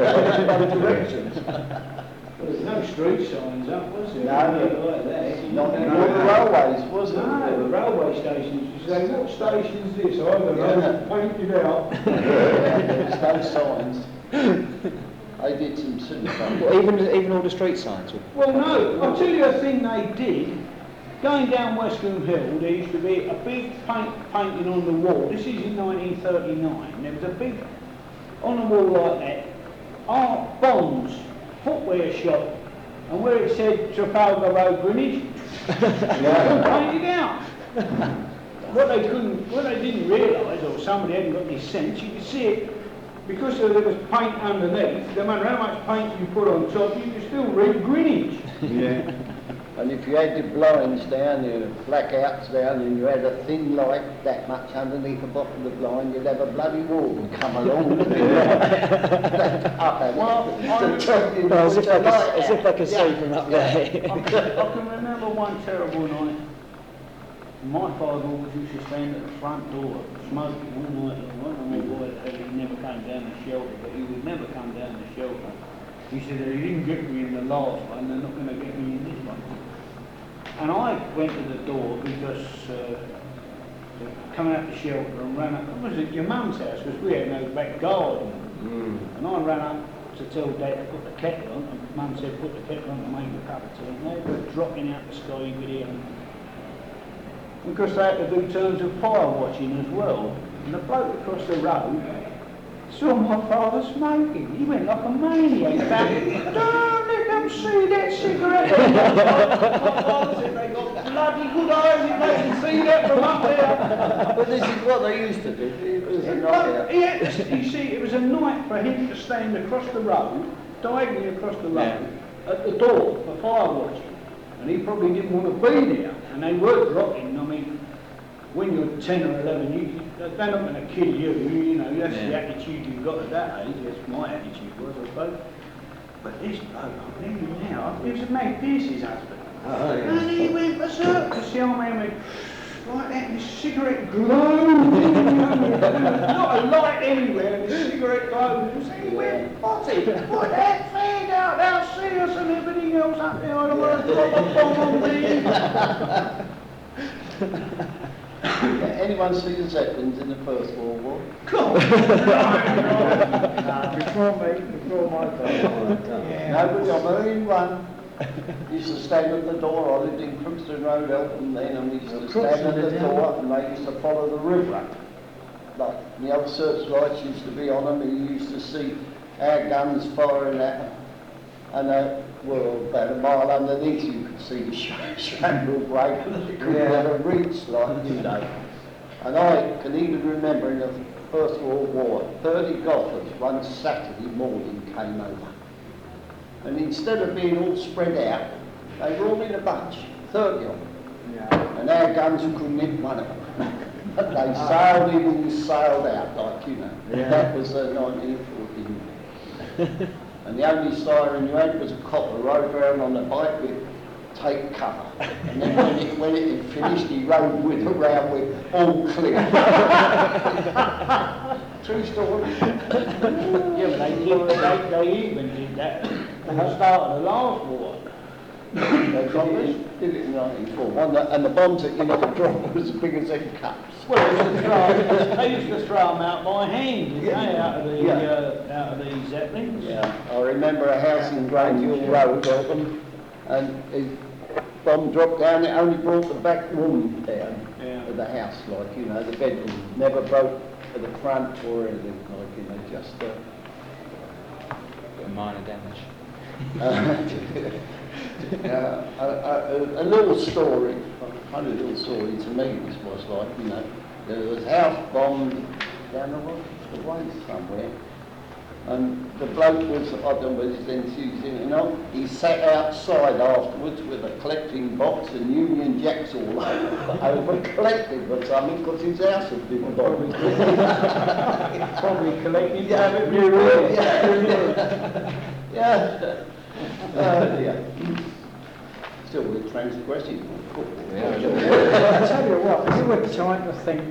there's no street signs up, was there? No. Nothing like that. Not in all the railways, was it? No, the railway stations. You say, what station's this? I don't know, painted out. There's no signs. They did some silly stuff. Well, even all the street signs were. Well, no, I'll tell you a thing they did. Going down Westcombe Hill, there used to be a big painting on the wall. This is in 1939. There was a big, on the wall like that, Art Bonds footwear shop. And where it said Trafalgar Road, Greenwich, painted out. What they didn't realise, or somebody hadn't got any sense, you could see it, because there was paint underneath, no matter how much paint you put on top, you could still read Greenwich. Yeah. And if you had your blinds down, your blackouts down, and you had a thin light that much underneath the bottom of the blind, you'd have a bloody wall come along with it. As if I could see from up there. I can remember one terrible night. My father always used to stand at the front door smoking all night long. I don't know why he never came down the shelter, but he would never come down the shelter. He said, "They didn't get me in the last one, they're not going to get me in this one." And I went to the door because coming out the shelter and ran up. It was at your mum's house because we had no back garden. And I ran up to tell Dad to put the kettle on, and Mum said put the kettle on to make a cup of tea. And they were dropping out the sky with him. Because they had to do terms of fire watching as well. And the bloke across the road saw my father smoking. He went like a maniac back. "Don't let them see that cigarette." My father said they got bloody good eyes if they can see that from up there. But this is what they used to do. It was a knockout. You see, it was a night for him to stand across the road, diagonally across the road, at the door for fire watching. And he probably didn't want to be there. And they were dropping. I mean, when you're 10 or 11, they're not going to kill you. You know, that's the attitude you've got at that age. That's my attitude was, I suppose. But this bloke, I'm thinking now, it was Meg Pearce's husband. And he went berserk. You see, I mean, like that, and his cigarette glowed. Not a light anywhere, and his cigarette glowed. And he went, "What's it? Put that fan out, they'll see us and everything else up there. I don't want to drop a bomb on me." Anyone see the Zeppelins in the First World War? Before my time. Nobody, I'm only one. Used to stand at the door. I lived in Crookston Road, Eltham then, and we used to stand at the door and they used to follow the river. Like the other searchlights used to be on them, and you used to see our guns firing at them. And were about a mile underneath. You could see the shamble break, and you could never reach, like, you know. And I can even remember in the First World War, 30 golfers one Saturday morning came over. And instead of being all spread out, they were all in a bunch, 30 of them. Yeah. And our guns couldn't hit one of them. But they sailed in and sailed out, like, you know. Yeah. That was 1914. And the only siren you had was a cop who rode around on a bike with take cover. And then when it had finished, he rode around with all clear. True story. Yeah, but they even did that at the start of the last war. They did it in 1904. And the bombs that you never dropped was as big as egg cups. Well, they used to throw them out by hand, didn't they, out of the Zeppelins? Yeah, I remember a house in Grandville Road, Eltham, and a bomb dropped down. It only brought the back room down of the house, like, you know, the bedroom. Never broke at the front or anything, like, you know, just minor damage. A little story, a funny little story to me this was, like, you know, there was a house bombed down the way somewhere, and the bloke was, I don't know whether he's enthusiastic, you know, he sat outside afterwards with a collecting box and Union Jacks all over collecting for something because his house had been bombed. Probably collecting. Yeah. Yeah. Still, we're transgressing on football. I tell you what, we were trying to think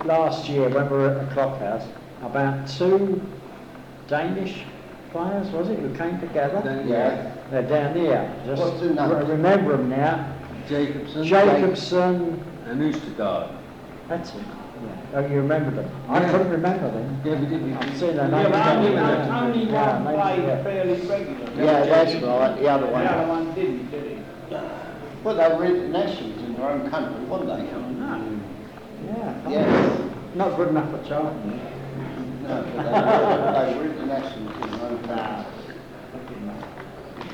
last year when we were at the Clock House about 2 Danish players, was it, who came together? Yeah. They're down here. Just What's the name? remember them now. Jacobson and Oostergaard. That's it. Yeah. Oh, you remember them? I couldn't remember them. Yeah, we did. I've seen their Yeah, names. but only one played fairly regularly. Yeah, that's right, the other The one. other one didn't, did he? Well, they were internationals in their own country, weren't they? No. Yeah. Yes. Not good enough for Charlton. No, but they were internationals in their own country.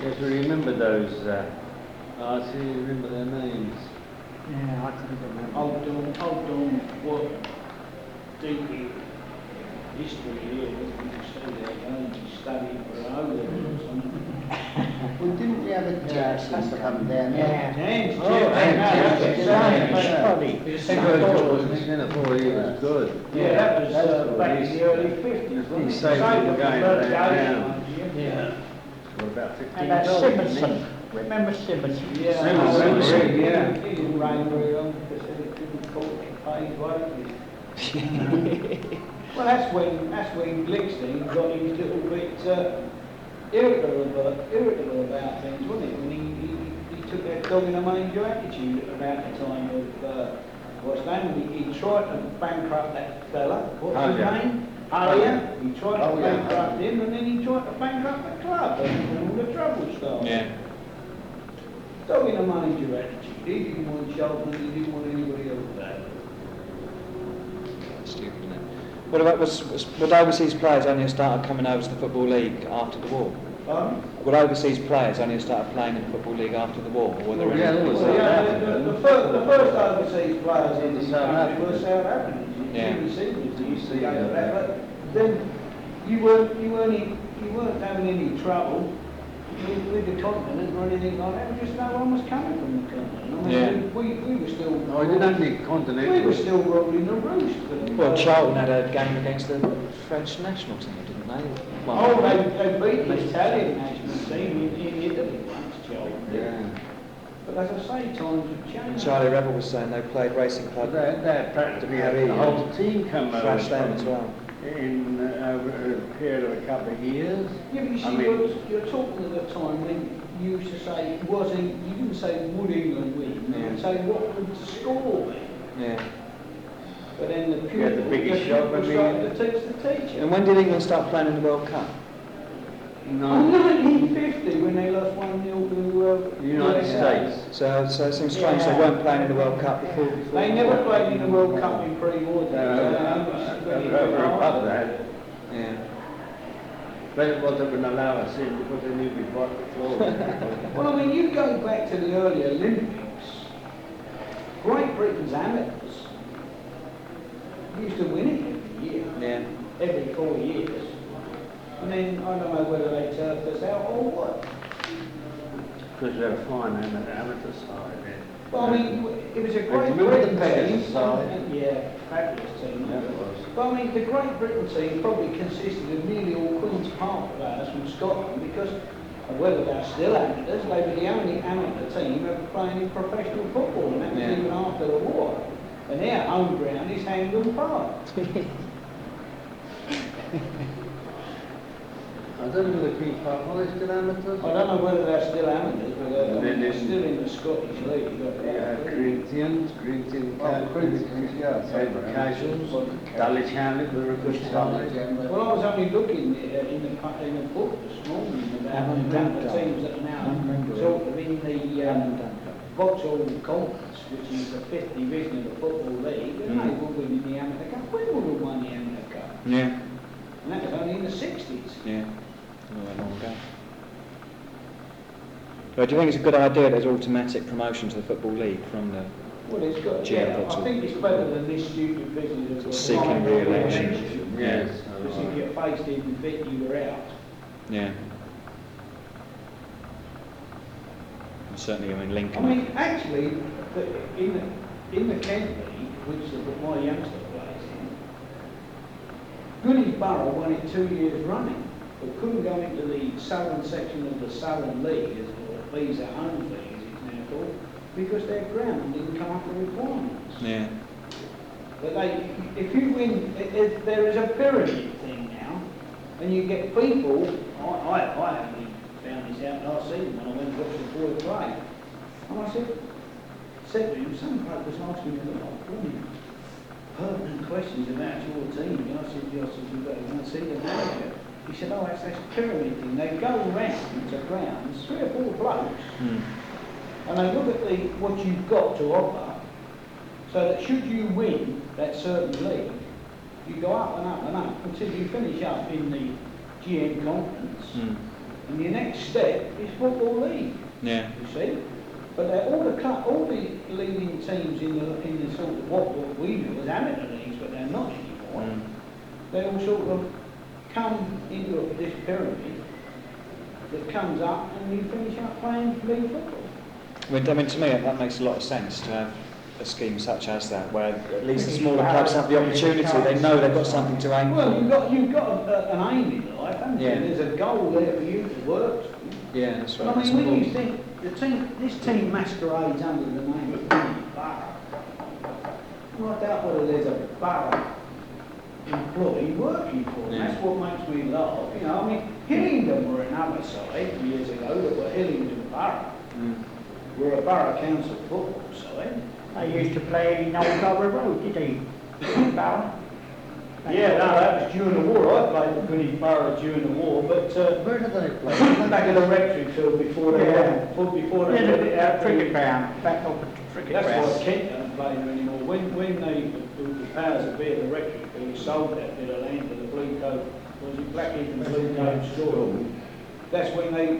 Yes, we remember those. I see, remember their names. Yeah, I couldn't remember. Hold on, what deep history here, we can see they're going to study for an O-level or something. Well, didn't we have a Jackson come down there? James, He was good. Yeah, that was back in the early 50s. He saved the game down. Yeah. For about 15 And that goals, Simonson. Remember Simonson? Yeah, Simonson, yeah. He didn't rain very long because it didn't call it paid. Well, that's when Glickstein got his little bit irritable about things, wasn't it? When he took that dog in a manger attitude about the time of what's his name? He tried to bankrupt that fella. What's his name? Harrier. He tried to bankrupt him, and then he tried to bankrupt the club, and all the trouble started. Yeah. Dog in a manger attitude. He didn't want Charlton, he didn't want anybody else there. Stupid, isn't it? What about, would overseas players only have started coming over to the Football League after the war? Would overseas players only have started playing in the Football League after the war? Or were there the first overseas players in the country were South Africans. You see that, but then you weren't having any trouble with the continent or anything like that. Just no one was coming from the continent. I mean, we were still. No, I didn't need continent. We were still rolling the roost. Well, Charlton had a game against the French national team, didn't they? Well, they beat the Italian national team in Italy once, Charlton. Yeah. But as I say, times have changed. Charlie Rebel was saying they played Racing Club. They practically had the whole team come over. Thrashed them as well. In over a period of a couple of years. Yeah, but you see, you're talking at the time when you used to say, you didn't say would England win, you would say what would the score be? Yeah. But then the Yeah, the biggest shot when started to teach the teacher. And when did England start playing in the World Cup? In 1950, when they lost 1-0 to the United States. So it seems strange they weren't playing in the World Cup before. They never played in the World Cup in pre-war. Over a cup that. Yeah. But what they wouldn't allow us in because they knew we'd wipe the floor. Well, I mean, you go back to the early Olympics, Great Britain's amateurs used to win it every year, Yeah. every 4 years. And then, I don't know whether they turfed us out or what. Because we had a fine amateur side then. Well, I mean, it was a Great remember Britain the Pegasus team. side? Yeah, fabulous team. Yeah, it was. But I mean, the Great Britain team probably consisted of nearly all Queen's Park players from Scotland because, whether they're still amateurs, they were the only amateur team ever playing in professional football, and that was even after the war. And their home ground is Hangdon Park. I don't know whether Queen's Park, are they still amateurs? I don't know whether they're still amateurs, but then they're in- still in the Scottish League. Yeah, Corinthians, Casuals, Dulwich Hamlet were a good side. Well, I was only looking in the book this morning about the teams that are now sort of in the Vauxhall Conference, which is the 5th division of the Football League, and they were winning the Amateur Cup. Wimbledon won the Amateur Cup, Yeah. and that was only in the 60s. Yeah. A long ago. But do you think it's a good idea there's automatic promotion to the Football League from the... Well, it's got, GM I Vauxhall. think it's better than this stupid business of Seeking re-election. Yes. Because if your face didn't fit, you were out. Yeah. And certainly, I mean, I Lincoln... mean, actually, in the Kent League, which my youngster plays in, Goodies Borough won it 2 years running, but couldn't go into the southern section of the Southern League, or Visa Home League as it's now called, because their ground didn't come up to requirements. Yeah. But if you win, there is a pyramid thing now, and you get people, I only found this out last season when I went to watch the boy play, and I said to him, some bloke was asking me a lot of pertinent questions about your team, and I said, you better see the manager. He said, oh, that's pyramid thing. They go round to grounds, 3 or 4 blokes, and they look at what you've got to offer, so that should you win that certain league, you go up and up and up until you finish up in the GM Conference, and your next step is Football League. Yeah. You see, but all the leading teams in the sort of what we do as amateur leagues, but they're not anymore. They all sort of come into this pyramid that comes up, and you finish up playing league football. I mean, to me, that makes a lot of sense to have a scheme such as that, where at least the smaller clubs have the opportunity. They know they've got something to aim Well, for. you've got an aim in life, haven't you? Yeah. There's a goal there for you to work to. Yeah, that's right. But I It's mean, when you important. think this team masquerades under the name of Borough, I doubt whether there's a Borough employee working for them. Yeah. That's what makes me laugh. You know, I mean, Hillingdon were another side years ago that were Hillingdon Borough. Were a Borough Council football side. They used to play in Old Dover Road, did they? Borough? Yeah, no, that was during the war. I played for Goodies Borough during the war, but Where did they play? back at the rectory field before they before they Yeah, let it out. cricket ground, back up the cricket That's ground. why Kent don't play there anymore. When the powers that be at the rectory field sold that bit of land to the Blue Coat, was it Blackheath and Blue Coat School? That's when they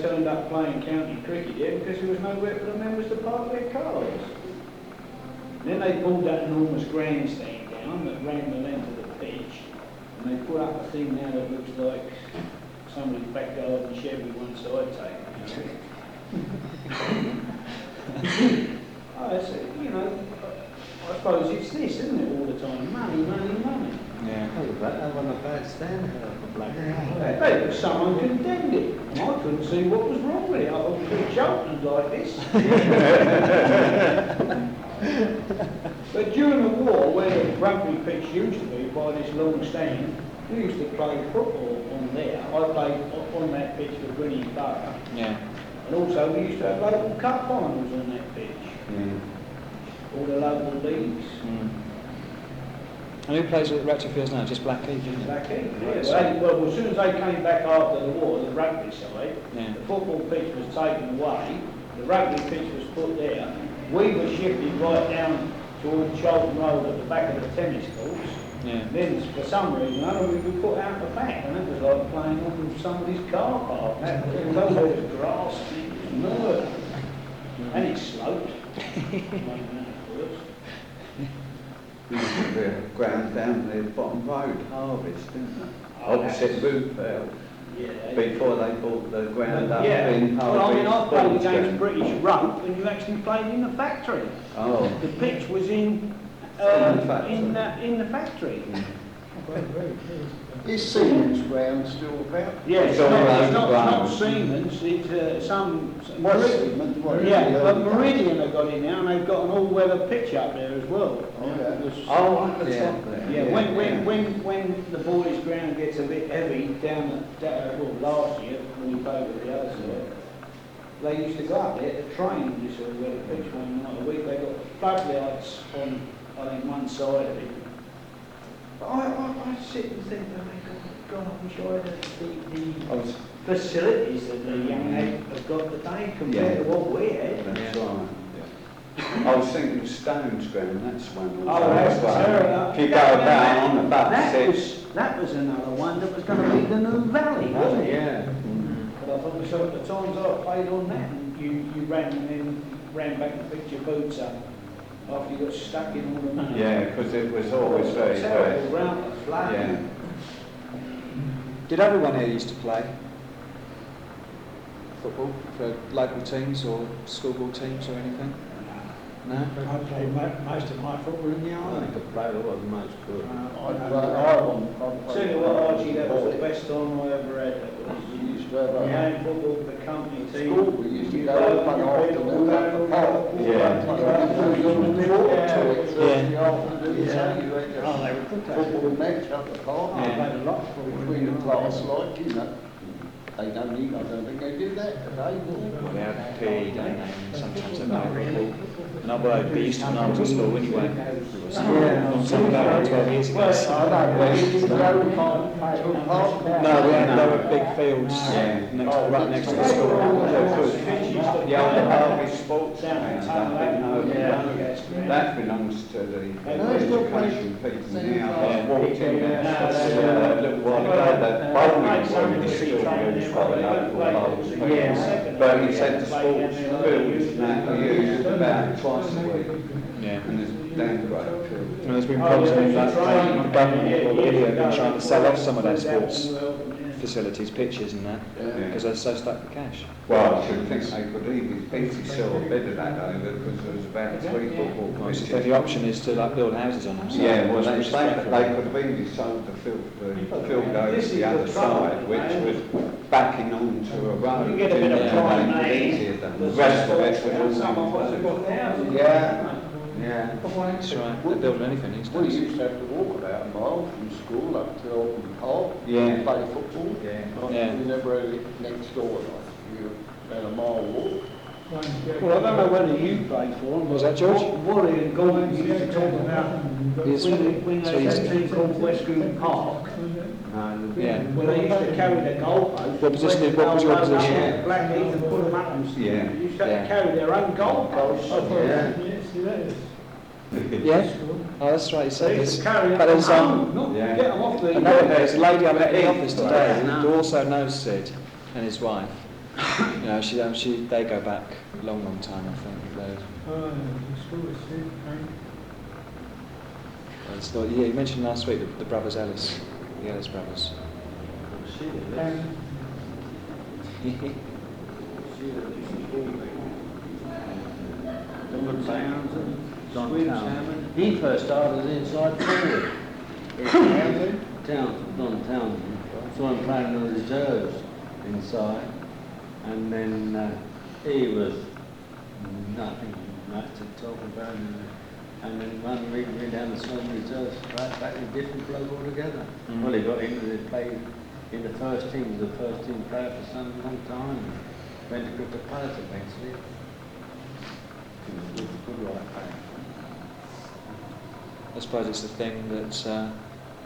turned up playing county cricket there, because there was nowhere for the members to park their cars. Then they pulled that enormous grandstand down that ran the length of the pitch, and they put up a thing now that looks like somebody's back garden shed with one side taken. You know, I suppose it's this, isn't it, all the time? Money, money, money. Yeah. That wasn't a bad stand for Black. Hey, someone condemned it, and I couldn't see what was wrong with it. I thought it was Cheltenham like this. But during the war, where the rugby pitch used to be by this long stand, we used to play football on there. I played on that pitch for Goodies Borough. Yeah. And also we used to have local cup finals on that pitch. All the local leagues. And who plays at Rectory Fields now? Just Blackheath, isn't it? Blackheath, yeah. Right, Well, as soon as they came back after the war, the rugby side, Yeah. the football pitch was taken away, the rugby pitch was put there. We were shifted right down towards Cheltenham Road at the back of the tennis courts, Yeah. Then, for some reason, I don't know, we put out the back, and it was like playing on somebody's car park. That was grass, and it was murder. And it sloped. We used to be a ground down the bottom road, Harvest, didn't they? Opposite Roofville, Yeah. before they bought the ground up Yeah, in well, I mean, I Harvest. played against British Rope, and you actually played in the factory. Oh, The pitch was in the factory. in the factory. Is Siemens ground still about? Yeah, It's it's all not, round it's not, ground. not Siemens, it's some What's Siemens? What, yeah, the but early Meridian have got it now, and they've got an all-weather pitch up there as well. Oh, yeah. oh, at the Yeah. top there. Yeah, when the boys' ground gets a bit heavy down well, last year when we played with the other side, they used to go up there to train this all-weather pitch one night a week. They got floodlights on, I think, one side of it. But I sit and think, God, I wish I had the facilities that the young have got today compared to what we had. That's right. I was thinking Stones ground, that's one. Oh, that's terrible. If you go down on the back That was another one that was going to be the new valley, wasn't it? Yeah. But I thought so at the times I played on that, and you ran back and picked your boots up after you got stuck in all the money. Yeah, because it was always very terrible wet. ground, flat. Yeah. Did everyone here used to play football for local teams or schoolball teams or anything? No? I played most of my football in the I army. think the player was most good. Tell you what, Archie, that was the best time I ever had. We used to have a Playing football for the company team. school, we used to go up and afternoon at the park. Yeah. Oh, they were good. Football match at the park. I played a lot for Between the class, like, you know. They don't need, I don't think they do that today, do they? Well, they have PE, don't they? And sometimes they play football. No, well, they used to when I was at school anyway. It was a long time ago, about 12 years ago. No, we had there were big fields right next to the school. The old Harvey Sports Ground, that belongs to the education people now. I walked in there a little while ago, the bowling was still used by the local bowls. But he said the sports fields now are used about twice a week. Yeah. And there's damn great fields. And there's been problems with that. The government or Gideon have been trying to sell off some of their sports facilities, pitches and that, because they're so stuck for cash. Well, I should think they could easily sell a bit of that over because there was about 3 football Well, so pitches. the option is to like build houses on them. So Yeah, well, they which is say that preferable. they could have easily sold the field over to the other side, which was backing onto a road. You get a bit of and pride, made it mate. easier than the rest of it was all. Yeah, yeah. That's right. They're building anything these We days. used to have to walk about a mile from school up to Oldham Park. Yeah. Play football. Yeah. We never had it next door, like, you had a mile walk. Well, I don't know whether you played for them. Was that George? Wally and Gordon used to talk about when So they he's- had a team called Western Park. Yeah. When they used to carry the goalposts. What position- what was your position? Blackheath and put them up and Yeah. they used to have to carry their own goalposts. Yeah? Oh, that's right, he They said used this. to carry them But there's, home, not yeah. get them off the... there's a lady I met in the office today who also knows Sid and his wife. You know, they go back a long, long time, I think. Yeah, you mentioned last week the brothers Ellis, the Ellis brothers. He first started inside forward. Don Townsend. Saw him playing in the reserves inside. And then he was nothing much to talk about. And then one week went down the Southern Reserves, right back in a different club altogether. Mm. Well, he got into the play in the first team, was the first team player for some long time. Went to Crystal Palace eventually. He was a good right player. I suppose it's the thing that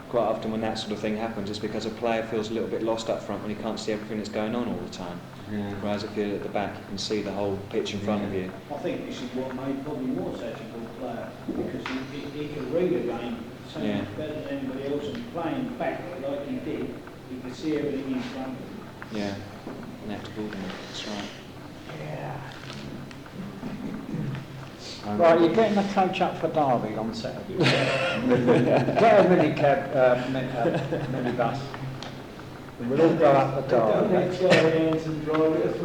quite often when that sort of thing happens, it's because a player feels a little bit lost up front when he can't see everything that's going on all the time. Yeah. Whereas if you're at the back, you can see the whole pitch in front of you. I think this is what made Bobby Moore such a good player, because he could read a game so Yeah. much better than anybody else, and playing back like he did, he could see everything in front of him. Yeah. Left Bulgin, that's right. Right, you're getting the coach up for Derby on Saturday. Get a minibus. And we'll all go up the Derby. Let Charlie Hanson drive it.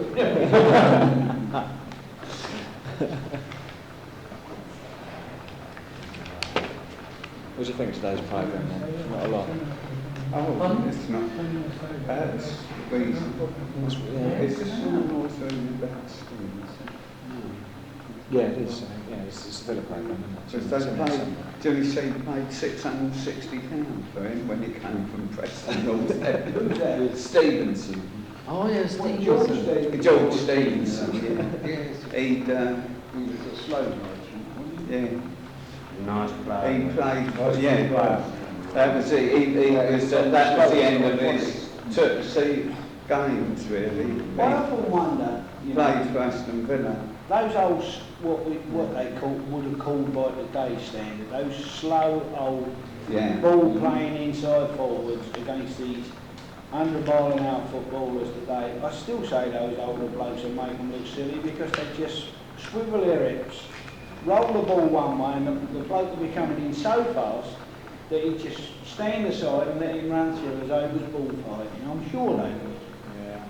What do you think of today's programme then? Not a lot. Oh, it's not bad. It's reasonable. It's just also about students. Yeah, it is. Yeah, it's a Villa programme, isn't Because it? they paid, Julie said he paid £660 for him when he came from Preston North End. Stevenson. Oh, yes, George Stevenson, yeah. He was a slow merchant, yeah. Nice player. He played, that was it. He was, that was the end of his games, really. I often wonder, He played for Aston Villa. those old, what they would have called by today's standard, those slow old ball playing inside forwards against these 100 out footballers today. I still say those older blokes will make them look silly because they just swivel their hips, roll the ball one way, and the bloke will be coming in so fast that he just stand aside and let him run through as though he was bullfighting. I'm sure they would. Yeah.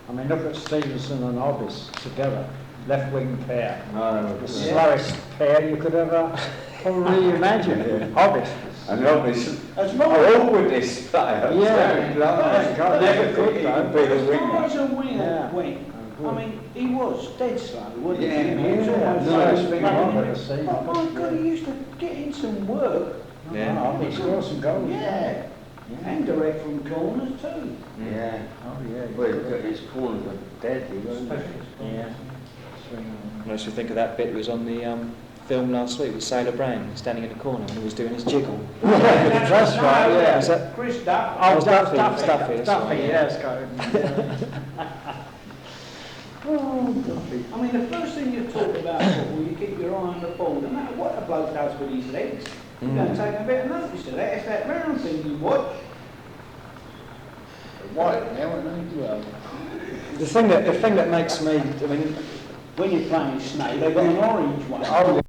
I mean, look at Stevenson and Hobbs together. Left wing pair. The slowest pair you could ever probably imagine. Hobbs. And obviously, As long all with this player. Yeah. Never could he be the as far as winger. a winger went, I mean, he was dead slow, wasn't he? Yeah. He was almost Slowest like thing running I've in. ever seen. Oh my God, he used to get in some work. Yeah. He scored some goals. Yeah. And direct from corners too. Yeah. Oh, yeah. Well, his corners were deadly, weren't they? Yeah. What else do you think of that bit that was on the film last week with Sailor Brand standing in the corner when he was doing his jiggle? That's right, yeah. Is that Chris Duff. Oh, Duffy, Duffy, that's Duffy, right, yeah, it's going. I mean, the first thing you talk about football, you keep your eye on the ball. No matter what the bloke does with his legs, you don't take a bit of notice of that. It's that round thing you watch. White now, and well. the thing that makes me, I mean, When you're playing snake, they've got an orange one.